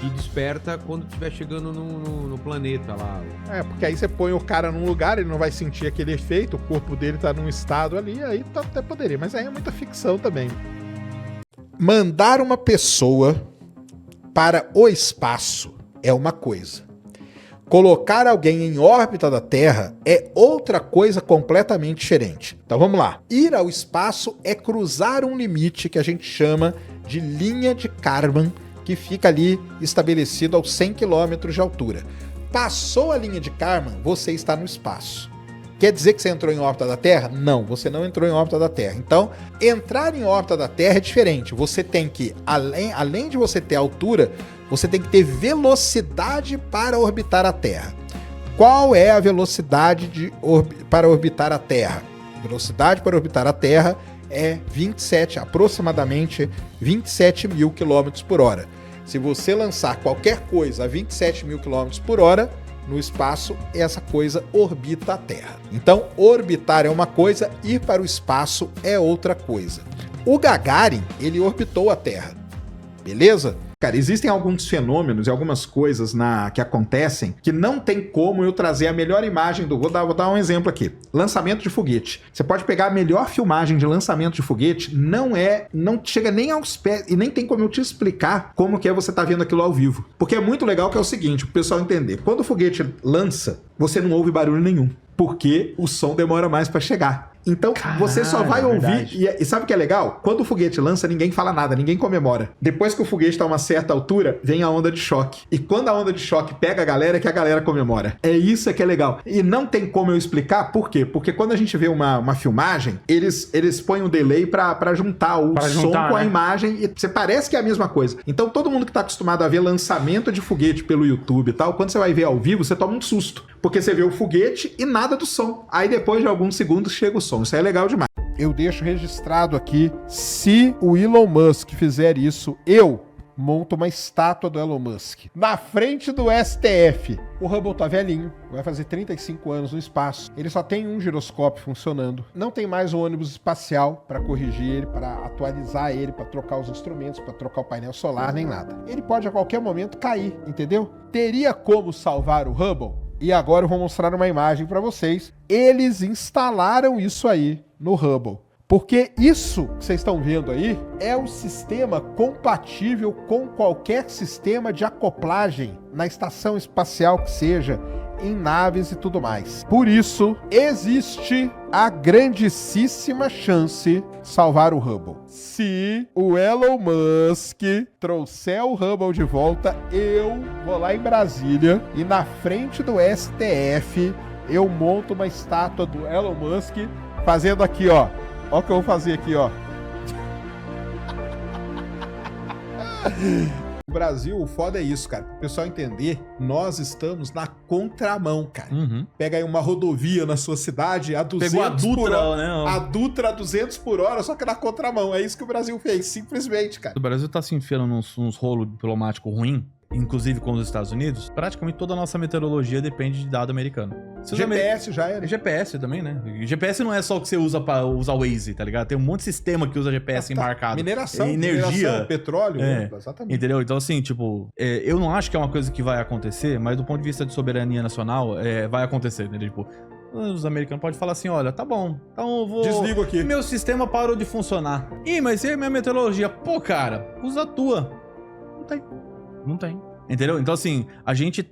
F: e desperta quando estiver chegando no planeta lá.
R: Porque aí você põe o cara num lugar, ele não vai sentir aquele efeito, o corpo dele tá num estado ali, aí até poderia, mas aí é muita ficção também. Mandar uma pessoa para o espaço é uma coisa. Colocar alguém em órbita da Terra é outra coisa completamente diferente. Então vamos lá. Ir ao espaço é cruzar um limite que a gente chama de linha de Kármán, que fica ali estabelecido aos 100 km de altura. Passou a linha de Kármán, você está no espaço. Quer dizer que você entrou em órbita da Terra? Não, você não entrou em órbita da Terra. Então, entrar em órbita da Terra é diferente. Você tem que, além de você ter altura, você tem que ter velocidade para orbitar a Terra. Qual é a velocidade para orbitar a Terra? Velocidade para orbitar a Terra é aproximadamente 27 mil km por hora. Se você lançar qualquer coisa a 27 mil km por hora no espaço, essa coisa orbita a Terra. Então, orbitar é uma coisa, ir para o espaço é outra coisa. O Gagarin, ele orbitou a Terra. Beleza? Cara, existem alguns fenômenos e algumas coisas que acontecem que não tem como eu trazer a melhor imagem do... Vou dar um exemplo aqui. Lançamento de foguete. Você pode pegar a melhor filmagem de lançamento de foguete, não chega nem aos pés e nem tem como eu te explicar como que é você tá vendo aquilo ao vivo. Porque é muito legal que é o seguinte, pro pessoal entender. Quando o foguete lança, você não ouve barulho nenhum, porque o som demora mais para chegar. Então, você só vai ouvir... E sabe o que é legal? Quando o foguete lança, ninguém fala nada, ninguém comemora. Depois que o foguete está a uma certa altura, vem a onda de choque. E quando a onda de choque pega a galera, é que a galera comemora. É isso que é legal. E não tem como eu explicar por quê. Porque quando a gente vê uma filmagem, eles põem um delay para juntar o som com a imagem. E você parece que é a mesma coisa. Então, todo mundo que está acostumado a ver lançamento de foguete pelo YouTube e tal, quando você vai ver ao vivo, você toma um susto. Porque você vê o foguete e nada do som. Aí depois de alguns segundos chega o som. Isso é legal demais. Eu deixo registrado aqui, se o Elon Musk fizer isso, eu monto uma estátua do Elon Musk na frente do STF. O Hubble tá velhinho, vai fazer 35 anos no espaço. Ele só tem um giroscópio funcionando. Não tem mais um ônibus espacial para corrigir ele, para atualizar ele, para trocar os instrumentos, para trocar o painel solar, nem nada. Ele pode a qualquer momento cair, entendeu? Teria como salvar o Hubble? E agora eu vou mostrar uma imagem para vocês. Eles instalaram isso aí no Hubble. Porque isso que vocês estão vendo aí é um sistema compatível com qualquer sistema de acoplagem na estação espacial que seja, em naves e tudo mais. Por isso, existe a grandíssima chance de salvar o Hubble. Se o Elon Musk trouxer o Hubble de volta, eu vou lá em Brasília e na frente do STF eu monto uma estátua do Elon Musk fazendo aqui, ó. Ó o que eu vou fazer aqui, ó. O Brasil, o foda é isso, cara. Pro pessoal entender, nós estamos na contramão, cara. Pega aí uma rodovia na sua cidade a 200
A: Pegou a Dutra,
R: por hora.
A: né?
R: A Dutra a 200 por hora, só que na contramão. É isso que o Brasil fez, simplesmente, cara.
E: O Brasil tá se enfiando nos rolos diplomáticos ruins, inclusive com os Estados Unidos. Praticamente toda a nossa meteorologia depende de dado americano.
R: GPS já era.
E: GPS também, né? GPS não é só o que você usa pra usar o Waze, tá ligado? Tem um monte de sistema que usa GPS embarcado.
R: Mineração,
E: energia,
R: petróleo,
E: né?
R: Exatamente.
E: Entendeu? Então, assim, tipo, eu não acho que é uma coisa que vai acontecer, mas do ponto de vista de soberania nacional, vai acontecer, né? Tipo, os americanos podem falar assim, olha, tá bom, então eu vou...
R: Desligo aqui.
E: Meu sistema parou de funcionar. Ih, mas e a minha meteorologia? Pô, cara, usa a tua. Não tem. Entendeu? Então, assim, a gente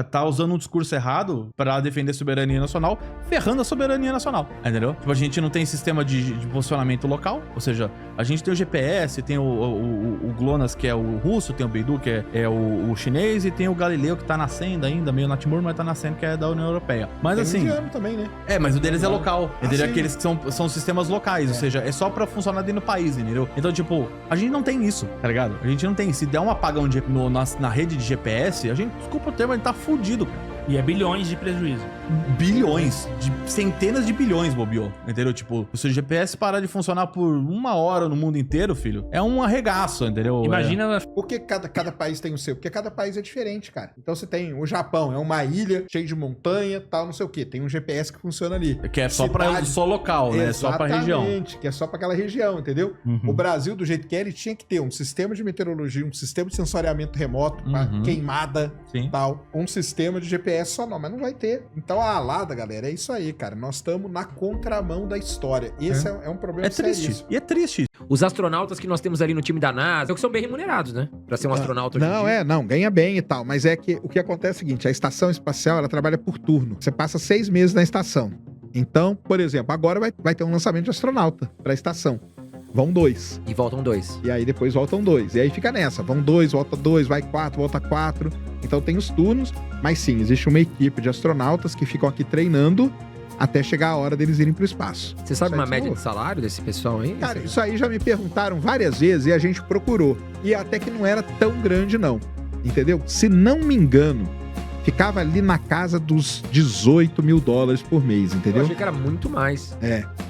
E: tá usando um discurso errado pra defender a soberania nacional, ferrando a soberania nacional. Entendeu? Tipo, a gente não tem sistema de posicionamento local, ou seja, a gente tem o GPS, tem o GLONASS, que é o russo, tem o Beidou, que é o chinês, e tem o Galileu, que tá nascendo ainda, meio natimor, mas tá nascendo, que é da União Europeia. Mas,
R: tem
E: assim...
R: indiano também, né?
E: Mas o deles é local. Entendeu?
R: Sim.
E: Aqueles que são sistemas locais, ou seja, é só pra funcionar dentro do país, entendeu? Então, tipo, a gente não tem isso, tá ligado? A gente não tem. Se der um apagão na rede de GPS, a gente, desculpa o termo, a gente tá fudido, cara.
D: E é bilhões de prejuízo.
E: Bilhões, de centenas de bilhões, bobeou. Entendeu? Tipo, se o seu GPS parar de funcionar por 1 hora no mundo inteiro, filho, é um arregaço, entendeu?
D: Imagina...
R: Por que cada país tem o seu? Porque cada país é diferente, cara. Então você tem o Japão, é uma ilha cheia de montanha, tal, não sei o quê. Tem um GPS que funciona ali.
E: Que é só local, né? Só pra região.
R: Exatamente, que é só pra aquela região, entendeu? O Brasil, do jeito que é, ele tinha que ter um sistema de meteorologia, um sistema de sensoriamento remoto, pra queimada, tal. Um sistema de GPS só não, mas não vai ter. Então a alada, galera, é isso aí, cara. Nós estamos na contramão da história. Esse é um problema
E: triste. E é triste.
G: Os astronautas que nós temos ali no time da NASA, que são bem remunerados, né? Pra ser um astronauta hoje em dia.
R: Não, ganha bem e tal. Mas é que o que acontece é o seguinte, a estação espacial, ela trabalha por turno. Você passa 6 meses na estação. Então, por exemplo, agora vai ter um lançamento de astronauta pra estação. Vão 2.
G: E voltam 2.
R: E aí depois voltam 2. E aí fica nessa. Vão 2, volta 2, vai 4, volta 4. Então tem os turnos. Mas sim, existe uma equipe de astronautas que ficam aqui treinando até chegar a hora deles irem pro espaço.
G: Você sabe uma média de salário desse pessoal aí?
R: Cara, isso aí já me perguntaram várias vezes e a gente procurou. E até que não era tão grande não. Entendeu? Se não me engano, ficava ali na casa dos $18 mil por mês, entendeu?
G: Eu achei que era muito mais.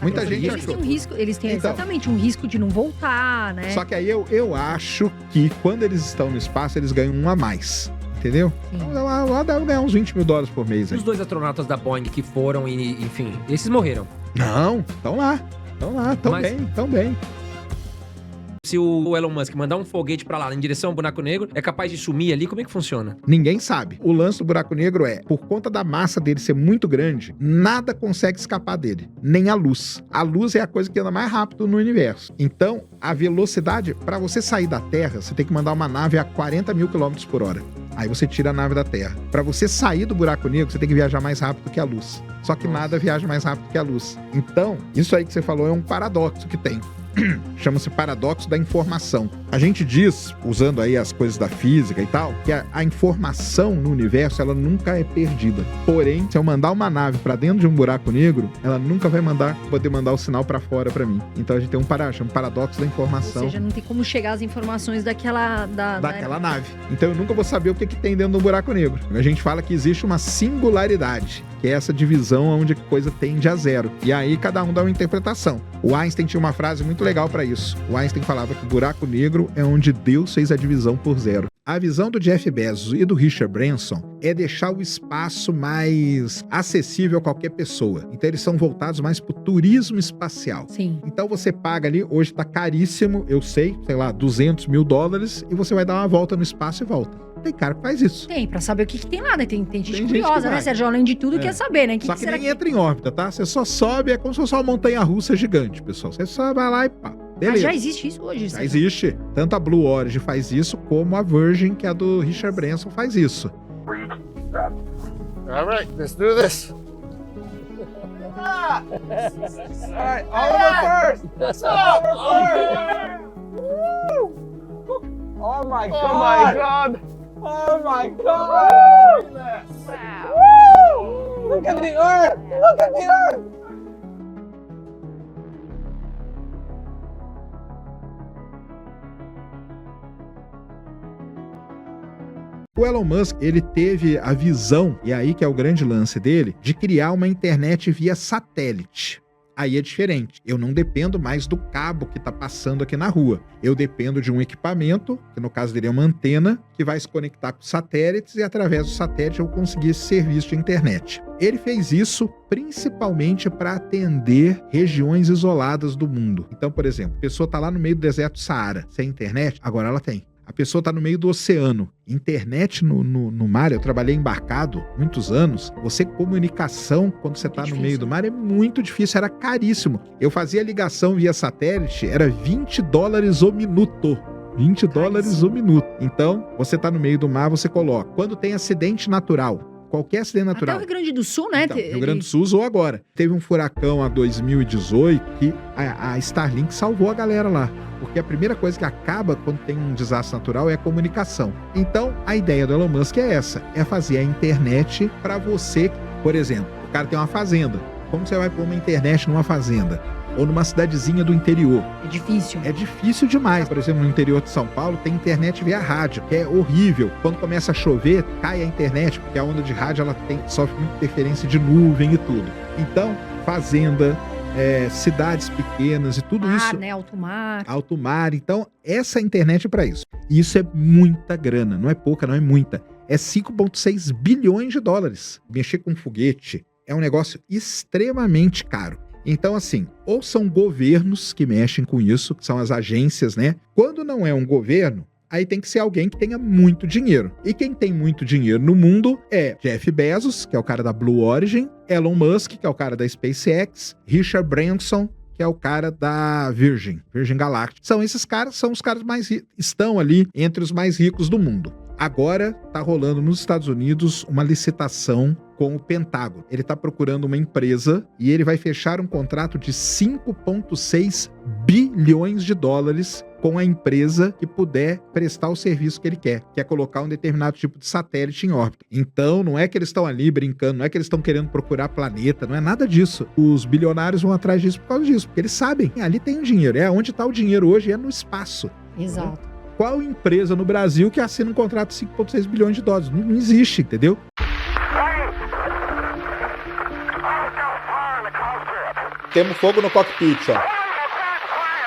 R: Muita gente
H: eles
R: achou.
H: têm um risco, eles têm
R: Então,
H: exatamente um risco de não voltar, né?
R: Só que aí eu acho que quando eles estão no espaço, eles ganham um a mais. Entendeu? Então, lá deve ganhar uns $20 mil por mês.
G: Os 2 astronautas da Boeing que foram e, enfim, esses morreram.
R: Não, estão lá, tão bem.
G: Se o Elon Musk mandar um foguete pra lá em direção ao buraco negro, é capaz de sumir ali? Como é que funciona?
R: Ninguém sabe. O lance do buraco negro é, por conta da massa dele ser muito grande, nada consegue escapar dele, nem a luz. A luz é a coisa que anda mais rápido no universo. Então, a velocidade, pra você sair da Terra, você tem que mandar uma nave a 40 mil km por hora. Aí você tira a nave da Terra. Pra você sair do buraco negro, você tem que viajar mais rápido que a luz. Só que nada viaja mais rápido que a luz. Então, isso aí que você falou é um paradoxo que tem. Chama-se paradoxo da informação. A gente diz, usando aí as coisas da física e tal, que a informação no universo, ela nunca é perdida. Porém, se eu mandar uma nave pra dentro de um buraco negro, ela nunca vai poder mandar o sinal pra fora pra mim. Então a gente tem chama paradoxo da informação.
H: Ou seja, não tem como chegar as informações daquela
R: nave. Então eu nunca vou saber o que tem dentro do buraco negro. A gente fala que existe uma singularidade, que é essa divisão onde a coisa tende a zero. E aí cada um dá uma interpretação. O Einstein tinha uma frase muito legal para isso. O Einstein falava que o buraco negro é onde Deus fez a divisão por zero. A visão do Jeff Bezos e do Richard Branson é deixar o espaço mais acessível a qualquer pessoa. Então eles são voltados mais pro turismo espacial.
H: Sim.
R: Então você paga ali, hoje tá caríssimo, eu sei lá, $200 mil, e você vai dar uma volta no espaço e volta. Tem cara que faz isso.
H: Tem, pra saber o que tem lá, né? Tem gente
R: gente
H: curiosa,
R: que
H: né,
R: vai.
H: Sérgio? Além de tudo, quer saber, né?
R: Só que
H: será
R: nem entra em órbita, tá? Você só sobe, é como se fosse uma montanha-russa gigante, pessoal. Você só vai lá e pá. Beleza.
H: Mas já existe isso hoje,
R: Já
H: Sérgio?
R: existe. Tanto a Blue Origin faz isso, como a Virgin, que é a do Richard Branson, faz isso.
I: All right, let's do this. All right, Oliver first. What's up? Oh my God! Oh my God! Oh my God! Woo! Look at the Earth! Look at the Earth!
R: O Elon Musk, ele teve a visão, e aí que é o grande lance dele, de criar uma internet via satélite. Aí é diferente. Eu não dependo mais do cabo que está passando aqui na rua. Eu dependo de um equipamento, que no caso dele é uma antena, que vai se conectar com satélites e através do satélite eu conseguir esse serviço de internet. Ele fez isso principalmente para atender regiões isoladas do mundo. Então, por exemplo, a pessoa está lá no meio do deserto do Saara, sem internet, agora ela tem. A pessoa está no meio do oceano. Internet no mar, eu trabalhei embarcado muitos anos. Comunicação, quando você está no meio do mar, é muito difícil, era caríssimo. Eu fazia ligação via satélite, era $20 o minuto. $20 o minuto. Então, você está no meio do mar, você coloca. Quando tem acidente natural, qualquer acidente natural.
H: Até o Rio Grande do Sul, né?
R: Então, Rio Grande do Sul usou agora. Teve um furacão em 2018 que a Starlink salvou a galera lá. Porque a primeira coisa que acaba quando tem um desastre natural é a comunicação. Então, a ideia do Elon Musk é essa. É fazer a internet para você. Por exemplo, o cara tem uma fazenda. Como você vai pôr uma internet numa fazenda? Ou numa cidadezinha do interior?
H: É difícil.
R: É difícil demais. Por exemplo, no interior de São Paulo tem internet via rádio, que é horrível. Quando começa a chover, cai a internet, porque a onda de rádio ela sofre muita interferência de nuvem e tudo. Então, fazenda, cidades pequenas e tudo isso.
H: Né? Alto mar.
R: Alto mar. Então, essa internet é para isso. E isso é muita grana. Não é pouca, não é muita. É 5,6 bilhões de dólares. Mexer com foguete é um negócio extremamente caro. Então, assim, ou são governos que mexem com isso, são as agências, né? Quando não é um governo, aí tem que ser alguém que tenha muito dinheiro. E quem tem muito dinheiro no mundo é Jeff Bezos, que é o cara da Blue Origin, Elon Musk, que é o cara da SpaceX, Richard Branson, que é o cara da Virgin Galactic. Esses caras são os caras mais estão ali entre os mais ricos do mundo. Agora tá rolando nos Estados Unidos uma licitação com o Pentágono. Ele tá procurando uma empresa e ele vai fechar um contrato de 5,6 bilhões de dólares com a empresa que puder prestar o serviço que ele quer, que é colocar um determinado tipo de satélite em órbita. Então, não é que eles estão ali brincando, não é que eles estão querendo procurar planeta, não é nada disso. Os bilionários vão atrás disso por causa disso, porque eles sabem, ali tem dinheiro, é onde está o dinheiro hoje, é no espaço.
H: Exato.
R: Qual empresa no Brasil que assina um contrato de 5,6 bilhões de dólares? Não existe, entendeu? Temos fogo no cockpit, ó.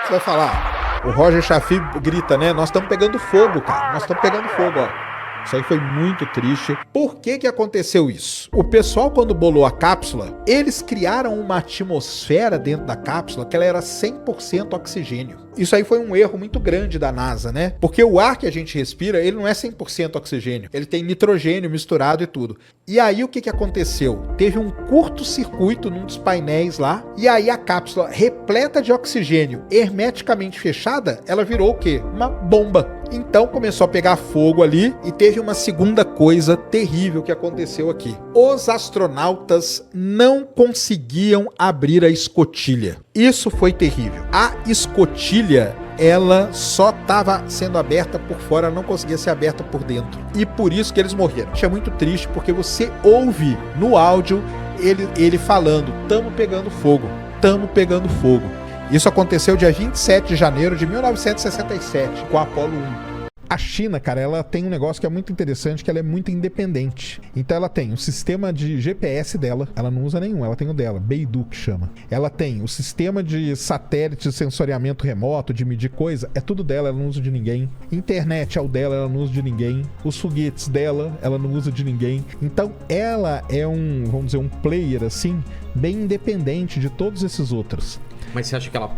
R: Você vai falar. O Roger Chaffee grita, né? Nós estamos pegando fogo, cara. Nós estamos pegando fogo, ó. Isso aí foi muito triste. Por que aconteceu isso? O pessoal, quando bolou a cápsula, eles criaram uma atmosfera dentro da cápsula que ela era 100% oxigênio. Isso aí foi um erro muito grande da NASA, né? Porque o ar que a gente respira, ele não é 100% oxigênio. Ele tem nitrogênio misturado e tudo. E aí o que aconteceu? Teve um curto-circuito num dos painéis lá, e aí a cápsula repleta de oxigênio, hermeticamente fechada, ela virou o quê? Uma bomba. Então começou a pegar fogo ali e teve uma segunda coisa terrível que aconteceu aqui. Os astronautas não conseguiam abrir a escotilha. Isso foi terrível. A escotilha, ela só estava sendo aberta por fora, ela não conseguia ser aberta por dentro. E por isso que eles morreram. Isso é muito triste, porque você ouve no áudio ele falando, tamo pegando fogo, tamo pegando fogo. Isso aconteceu dia 27 de janeiro de 1967, com a Apollo 1. A China, cara, ela tem um negócio que é muito interessante, que ela é muito independente. Então ela tem o sistema de GPS dela, ela não usa nenhum, ela tem o dela, Beidou que chama. Ela tem o sistema de satélite de sensoriamento remoto, de medir coisa, é tudo dela, ela não usa de ninguém. Internet é o dela, ela não usa de ninguém. Os foguetes dela, ela não usa de ninguém. Então ela é vamos dizer, um player assim, bem independente de todos esses outros.
F: Mas você acha que ela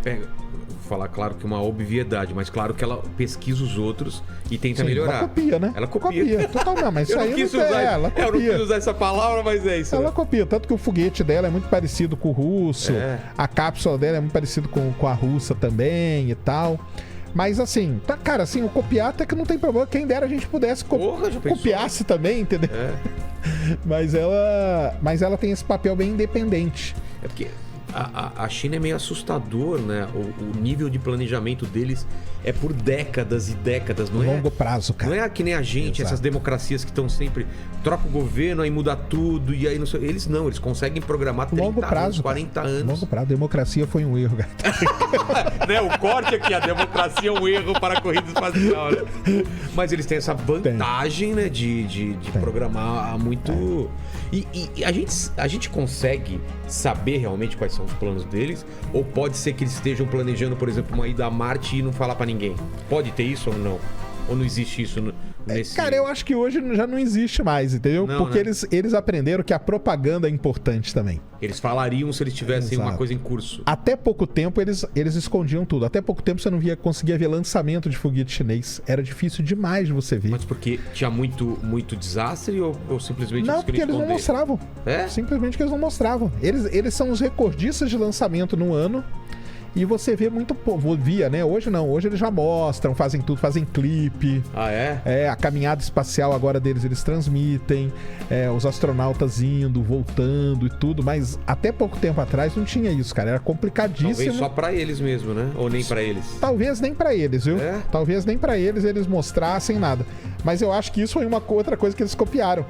F: falar, claro que uma obviedade, mas claro que ela pesquisa os outros e tenta melhorar.
B: Ela copia, né?
F: Ela copia.
B: Total, não, mas isso aí
F: quis
B: não
F: usar,
B: ela copia.
F: Eu não quis usar essa palavra, mas é isso.
B: Ela
F: né?
B: copia, tanto que o foguete dela é muito parecido com o russo, a cápsula dela é muito parecido com a russa também e tal. Mas assim, cara, assim, o copiar até que não tem problema. Quem dera a gente pudesse copiasse também, entendeu? Mas ela tem esse papel bem independente.
F: É porque a China é meio assustador, né? O nível de planejamento deles é por décadas e décadas, não é?
B: Longo prazo, cara.
F: Não é que nem a gente, essas democracias que estão sempre... Troca o governo, aí muda tudo, e aí não sei... Eles não, eles conseguem programar 30 anos, 40 anos.
B: Longo prazo. Democracia foi um erro, cara.
F: Né? O corte aqui, a democracia é um erro para a corrida espacial, né? Mas eles têm essa vantagem, né? De programar muito... E a gente consegue saber realmente quais são os planos deles? Ou pode ser que eles estejam planejando, por exemplo, uma ida a Marte e não falar pra ninguém? Pode ter isso ou não? Ou não existe isso nesse...
B: Cara, eu acho que hoje já não existe mais, entendeu?
F: Não,
B: porque
F: né?
B: eles aprenderam que a propaganda é importante também.
F: Eles falariam se eles tivessem uma coisa em curso.
B: Até pouco tempo eles escondiam tudo. Até pouco tempo você não conseguia ver lançamento de foguete chinês. Era difícil demais de você ver.
F: Mas porque tinha muito desastre ou simplesmente
B: não, porque eles não mostravam. Simplesmente que eles não mostravam. Eles são os recordistas de lançamento no ano. E você vê muito via, né? Hoje não, hoje eles já mostram, fazem tudo, fazem clipe.
F: Ah, é?
B: A caminhada espacial agora deles, eles transmitem, os astronautas indo, voltando e tudo, mas até pouco tempo atrás não tinha isso, cara, era complicadíssimo.
F: Talvez só pra eles mesmo, né? Ou nem pra eles?
B: Talvez nem pra eles, viu? Talvez nem pra eles mostrassem nada. Mas eu acho que isso foi uma outra coisa que eles copiaram.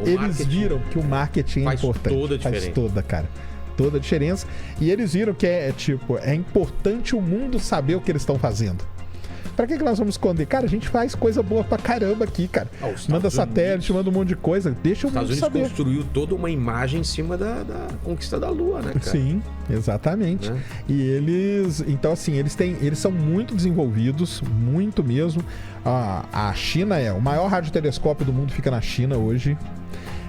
B: Eles viram que o marketing é importante.
F: Faz toda a diferença.
B: Faz toda, cara. Toda a diferença. E eles viram que é importante o mundo saber o que eles estão fazendo. Pra que nós vamos esconder? Cara, a gente faz coisa boa pra caramba aqui, cara. Manda satélite, manda um monte de coisa. Deixa o mundo saber.
F: Os Estados Unidos construiu toda uma imagem em cima da conquista da Lua, né, cara?
B: Sim, exatamente. Né? E eles... Então, assim, eles são muito desenvolvidos, muito mesmo. A China o maior radiotelescópio do mundo fica na China hoje,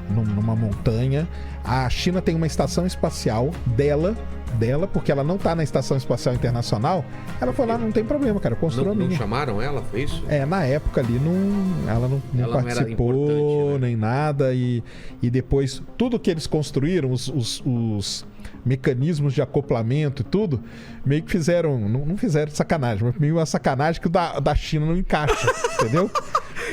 B: numa montanha. A China tem uma estação espacial dela, porque ela não tá na Estação Espacial Internacional. Ela foi lá, não tem problema, cara, construiu a minha.
F: Não chamaram ela, foi isso?
B: Na época ali ela não participou, nem nada. E depois, tudo que eles construíram, os mecanismos de acoplamento e tudo, meio que fizeram, não fizeram sacanagem, mas meio uma sacanagem que o da China não encaixa, entendeu?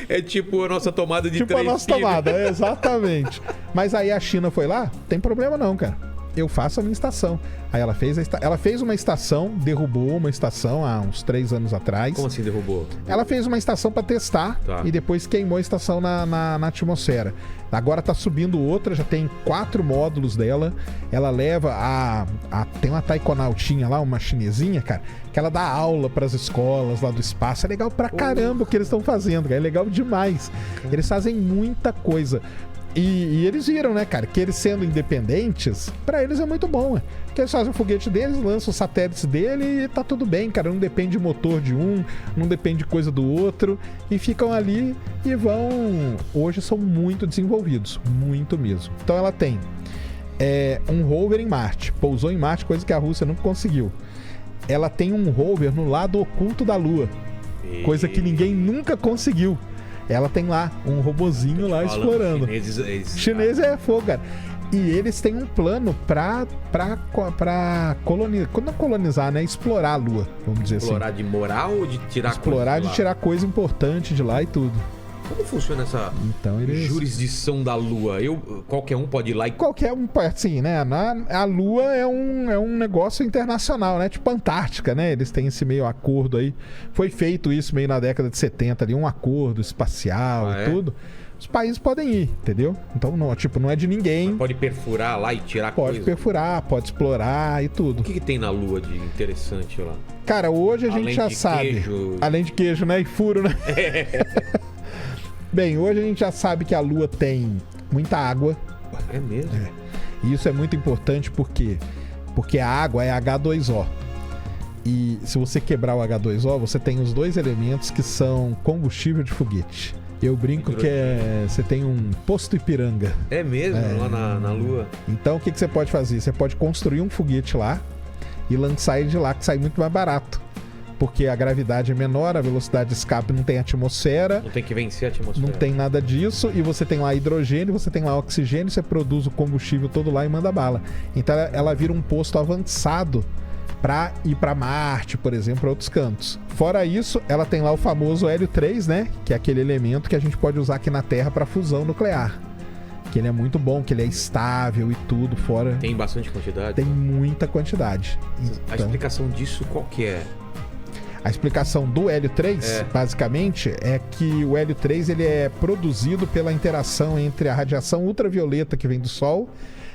F: É tipo a nossa tomada de 3
B: Tipo a nossa tomada, exatamente. Mas aí a China foi lá, tem problema não, cara. Eu faço a minha estação. Aí ela fez uma estação, derrubou uma estação há uns 3 anos atrás.
F: Como assim derrubou?
B: Ela fez uma estação para testar e depois queimou a estação na atmosfera. Agora tá subindo outra, já tem 4 módulos dela. Ela leva tem uma taikonautinha lá, uma chinesinha, cara, que ela dá aula pras escolas lá do espaço. É legal pra caramba o que eles estão fazendo, cara. É legal demais. Eles fazem muita coisa. E eles viram, né, cara, que eles sendo independentes, pra eles é muito bom, né? Porque eles fazem o foguete deles, lançam os satélites dele e tá tudo bem, cara. Não depende de motor de um, não depende de coisa do outro. E ficam ali e vão... Hoje são muito desenvolvidos, muito mesmo. Então ela tem um rover em Marte, pousou em Marte, coisa que a Rússia nunca conseguiu. Ela tem um rover no lado oculto da Lua, coisa que ninguém nunca conseguiu. Ela tem lá um robozinho lá explorando. Chinês é fogo, cara. E eles têm um plano pra colonizar, não colonizar, né? Explorar a Lua, vamos dizer assim.
F: Explorar de moral ou de tirar coisa de lá?
B: Explorar de tirar coisa importante de lá e tudo.
F: Como funciona essa jurisdição da Lua? Qualquer um pode ir lá e...
B: Qualquer um pode, sim, né? A Lua é um negócio internacional, né? Tipo Antártica, né? Eles têm esse meio acordo aí. Foi feito isso meio na década de 70 ali, um acordo espacial e tudo. Os países podem ir, entendeu? Então, não é de ninguém.
F: Mas pode perfurar lá e tirar coisa?
B: Pode perfurar, pode explorar e tudo.
F: O que tem na Lua de interessante lá?
B: Cara, hoje a gente já sabe. Além de queijo, né? E furo, né? Bem, hoje a gente já sabe que a Lua tem muita água.
F: É mesmo?
B: E isso é muito importante porque a água é H2O. E se você quebrar o H2O, você tem os 2 elementos que são combustível de foguete. Eu brinco que você tem um posto Ipiranga.
F: É mesmo? Lá na Lua?
B: Então o que você pode fazer? Você pode construir um foguete lá e lançar ele de lá, que sai muito mais barato. porque a gravidade é menor, a velocidade de escape não tem atmosfera.
F: Não tem que vencer a atmosfera.
B: Não tem nada disso, e você tem lá hidrogênio, você tem lá oxigênio, você produz o combustível todo lá e manda bala. Então ela vira um posto avançado para ir para Marte, por exemplo, para outros cantos. Fora isso, ela tem lá o famoso hélio 3, né? Que é aquele elemento que a gente pode usar aqui na Terra para fusão nuclear. Que ele é muito bom, que ele é estável e tudo, fora...
F: Tem bastante quantidade?
B: Tem muita quantidade.
F: A explicação disso qual que é?
B: A explicação do hélio 3, basicamente, é que o hélio 3 ele é produzido pela interação entre a radiação ultravioleta que vem do Sol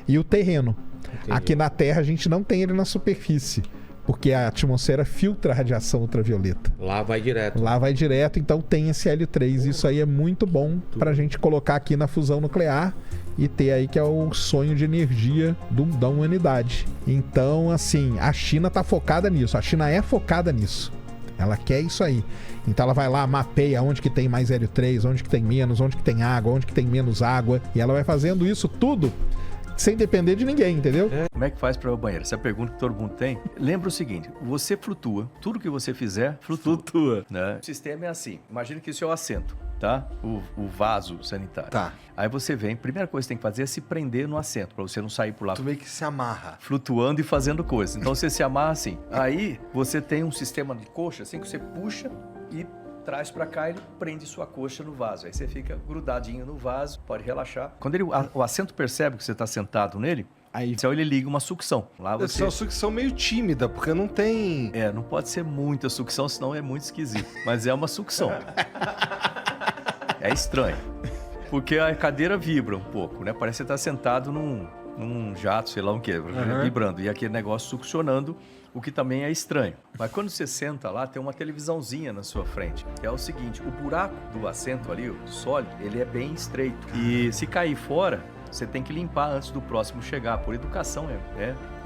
B: e o terreno. Entendi. Aqui na Terra a gente não tem ele na superfície, porque a atmosfera filtra a radiação ultravioleta.
F: Lá vai direto.
B: Lá vai direto, então tem esse hélio 3. Isso aí é muito bom pra gente colocar aqui na fusão nuclear e ter aí que é o sonho de energia da humanidade. Então, assim, a China tá focada nisso. A China é focada nisso. Ela quer isso aí. Então ela vai lá, mapeia onde que tem mais hélio 3, onde que tem menos, onde que tem água, onde que tem menos água. E ela vai fazendo isso tudo sem depender de ninguém, entendeu?
K: Como é que faz para ir ao banheiro? Essa é a pergunta que todo mundo tem. Lembra o seguinte, você flutua. Tudo que você fizer, flutua. Né? O sistema é assim. Imagina que isso é o assento, tá? O vaso sanitário.
P: Tá.
K: Aí você vem, a primeira coisa que você tem que fazer é se prender no assento, para você não sair por lá.
P: Tu meio que se amarra.
K: Flutuando e fazendo coisas. Então você se amarra assim. Aí você tem um sistema de coxa, assim, que você puxa e traz pra cá, ele prende sua coxa no vaso. Aí você fica grudadinho no vaso, pode relaxar. Quando o assento percebe que você tá sentado nele, aí então ele liga uma sucção. Lá você...
P: Essa é uma sucção meio tímida, porque não tem...
K: não pode ser muita sucção, senão é muito esquisito. Mas é uma sucção. É estranho. Porque a cadeira vibra um pouco, né? Parece que você tá sentado num jato, sei lá o que, vibrando. E aquele negócio succionando, o que também é estranho. Mas quando você senta lá, tem uma televisãozinha na sua frente. Que é o seguinte, o buraco do assento ali, o sólido, ele é bem estreito. E se cair fora, você tem que limpar antes do próximo chegar, por educação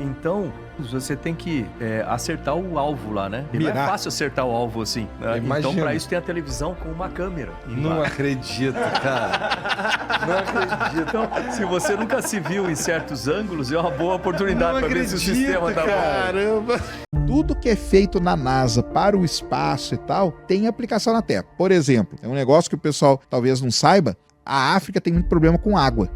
K: Então, você tem que acertar o alvo lá, né? E não é fácil acertar o alvo assim. Né? Então, para isso tem a televisão com uma câmera.
P: Não acredito, cara. Não acredito.
K: Então, se você nunca se viu em certos ângulos, é uma boa oportunidade para ver se o sistema tá bom.
P: Caramba!
B: Tudo que é feito na NASA para o espaço e tal, tem aplicação na Terra. Por exemplo, é um negócio que o pessoal talvez não saiba, a África tem muito problema com água.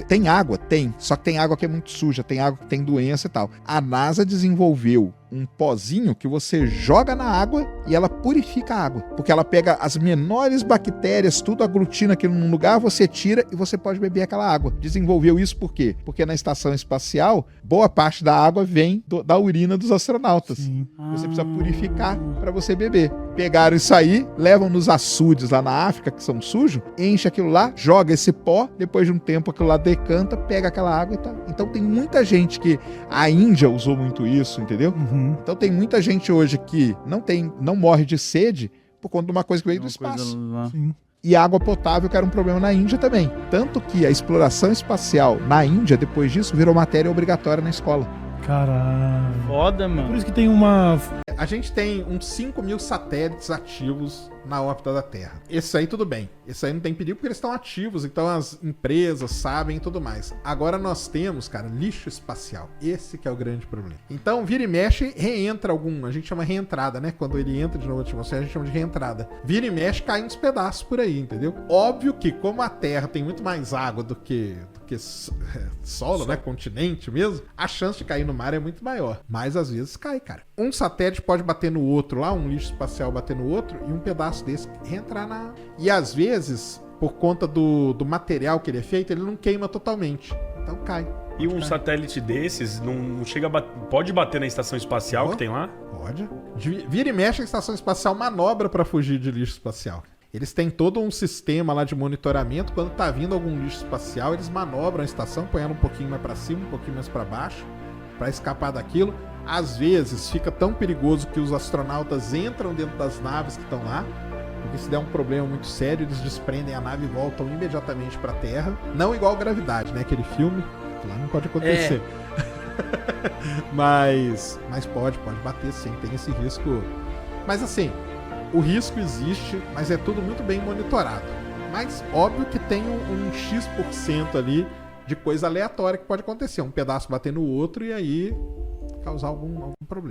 B: Tem água? Tem. Só que tem água que é muito suja, tem água que tem doença e tal. A NASA desenvolveu um pozinho que você joga na água e ela purifica a água. Porque ela pega as menores bactérias, tudo aglutina aqui num lugar, você tira e você pode beber aquela água. Desenvolveu isso por quê? Porque na estação espacial, boa parte da água vem da urina dos astronautas. Você precisa purificar para você beber. Pegaram isso aí, levam nos açudes lá na África, que são sujos, enche aquilo lá, joga esse pó, depois de um tempo aquilo lá decanta, pega aquela água e tal. Então tem muita gente que... A Índia usou muito isso, entendeu? Então tem muita gente hoje que não morre de sede por conta de uma coisa que veio do espaço. E água potável, que era um problema na Índia também. Tanto que a exploração espacial na Índia, depois disso, virou matéria obrigatória na escola.
E: Caralho.
L: Foda, mano.
E: Por isso que tem uma... A gente tem uns 5.000 satélites ativos na órbita da Terra. Esse aí tudo bem. Esse aí não tem perigo porque eles estão ativos, então as empresas sabem e tudo mais. Agora nós temos, cara, lixo espacial. Esse que é o grande problema. Então, vira e mexe, reentra a gente chama reentrada, né? Quando ele entra de novo na atmosfera, a gente chama de reentrada. Vira e mexe, cai uns pedaços por aí, entendeu? Óbvio que como a Terra tem muito mais água do que solo, né? Continente mesmo, a chance de cair no mar é muito maior. Mas às vezes cai, cara. Um satélite pode bater no outro lá, um lixo espacial bater no outro e um pedaço desse reentrar na... E às vezes, por conta do material que ele é feito, ele não queima totalmente. Então cai.
L: E um satélite desses não chega pode bater na estação espacial que tem lá?
E: Pode. Vira e mexe, a estação espacial manobra para fugir de lixo espacial. Eles têm todo um sistema lá de monitoramento. Quando tá vindo algum lixo espacial, eles manobram a estação, põem ela um pouquinho mais para cima, um pouquinho mais para baixo, para escapar daquilo. Às vezes fica tão perigoso que os astronautas entram dentro das naves que estão lá, porque se der um problema muito sério, eles desprendem a nave e voltam imediatamente para a Terra. Não igual Gravidade, né? Aquele filme, lá não pode acontecer. Mas pode bater sim, tem esse risco. Mas assim, o risco existe, mas é tudo muito bem monitorado. Mas óbvio que tem um X% ali de coisa aleatória que pode acontecer. Um pedaço bater no outro e aí causar algum problema.